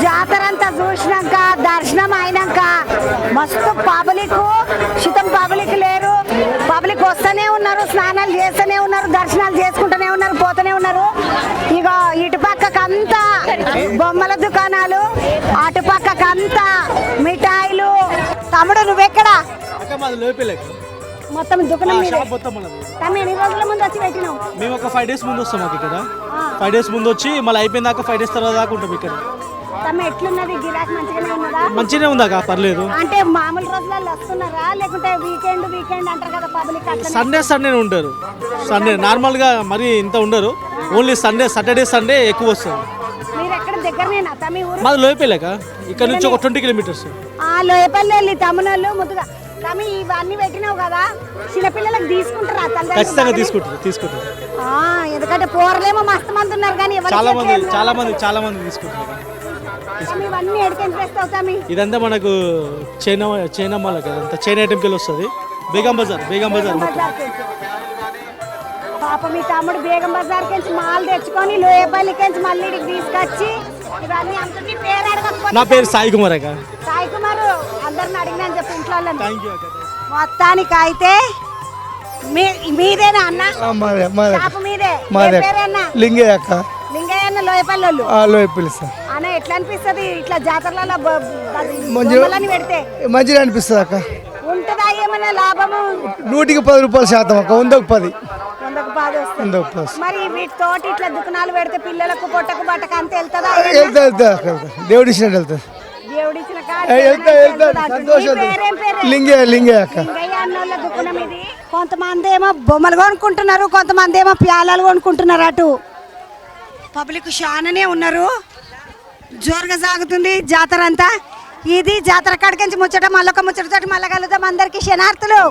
A: జాతర అంతా చూసినాక దర్శనం అయినాక మస్తు పబ్లిక్ శితం పబ్లిక్ లేరు. పబ్లిక్ వస్తూనే ఉన్నారు, స్నానాలు చేస్తూనే ఉన్నారు, దర్శనాలు చేసుకుంటూనే ఉన్నారు, పోతూనే ఉన్నారు. ఇక ఇటు పక్కకంతా బొమ్మల దుకాణాలు, అటు పక్కకంతా మిఠాయిలు. తమ్ముడు నువ్వెక్కడా? మొత్తం దుకాణం తమ్మి ఎన్ని రోజుల ముందు వచ్చి పెట్టినావు?
N: మేము ఒక 5 days ముందు వస్తాం ఇక్కడ. 5 days ముందు వచ్చి మళ్ళీ అయిపోయిన దాకా 5 days తర్వాత దాకా ఉంటాం ఇక్కడ.
A: తమ్మి ఎట్లున్నది? గిరాకీ మంచిగానే ఉన్నదా?
N: మంచిగానే ఉందాక, పర్లేదు.
A: అంటే మామూలు రోజులలో వస్తున్నారా లేకుంటే వీకెండ్ అంటారు కదా పబ్లిక్?
N: సండే ఉంటారు. సండే నార్మల్గా మరి ఇంత ఉండరు. ఓన్లీ సాటర్డే ఎక్కువ వస్తారు.
A: మీరు ఎక్కడ దగ్గరనేనా తమ్మి ఊరు?
N: మాది లోయపల్లిక, ఇక్కడ నుంచి ఒక 20 kilometers.
A: లోయపల్లి వెళ్ళి తమ్ముళ్ళు ముద్దుగా. తమ్మి ఇవన్నీ పెట్టినావు కదా, చిన్నపిల్లలకు తీసుకుంటారా?
N: ఖచ్చితంగా తీసుకుంటారు.
A: ఎందుకంటే పోరలేమో మస్తు మంది ఉన్నారు కానీ
N: చాలా మంది తీసుకుంటారు.
A: ఇవన్నీ ఎడికెంత తెస్తావు తమ్మి?
N: ఇదంతా మనకు చైనమ్మలకి, అదంతా చైనా ఐటమ్కి వెళ్ళి వస్తుంది. బేగం బజార్
A: పాప మీ తమ్ముడు బేగం బజార్ కించి మాల్ తెచ్చుకొని లోయపల్లి కించి మళ్ళీ తీసుకొచ్చి ఇవన్నీ అమ్ముతుంది. పేరు అడగకపోతే?
N: నా పేరు సాయి కుమార్ అక్క.
A: సాయి కుమార్ అందరిని అడిగినా అని చెప్పి ఇంట్లో మొత్తానికి అయితే మీదేనా అన్న? షాపు మీదే? పేరేనా?
N: లింగయ్య అక్క.
A: లింగయ్య అన్న లోయపల్లి వాళ్ళు?
N: లోయపల్లి సార్.
A: అన్న ఎట్లా అనిపిస్తుంది ఇట్లా జాతరలలో పెడితే?
N: మంచిగా అనిపిస్తుంది అక్క.
A: ఉంటుందా ఏమన్నా లాభము?
N: 100కి 10 రూపాయలు శాతం అక్క. 100కి 10.
A: 100కి 10 వస్తుంది. మరి వీటితోటి ఇట్లా దుకాణాలు పెడితే పిల్లలకు పొట్టకు బట్టకు అంత వెళ్తుందా?
N: దేవుడి ఇచ్చినట్టు వెళ్తుంది.
A: దేవుడిచ్చిన
N: లింగయ్య అక్క.
A: అన్నోళ్ళ దుకాణం ఇది. కొంతమంది ఏమో బొమ్మలు కొనుక్కుంటున్నారు, కొంతమంది ఏమో ప్యాలాలు కొనుక్కుంటున్నారు. అటు పబ్లిక్ చాలానే ఉన్నారు. జోరుగా సాగుతుంది జాతర అంతా. ఇది జాతర కాడికించి ముచ్చట మళ్ళొక ముచ్చటతోటి మళ్ళీ కలుద్దాం. అందరికీ శనార్థులు.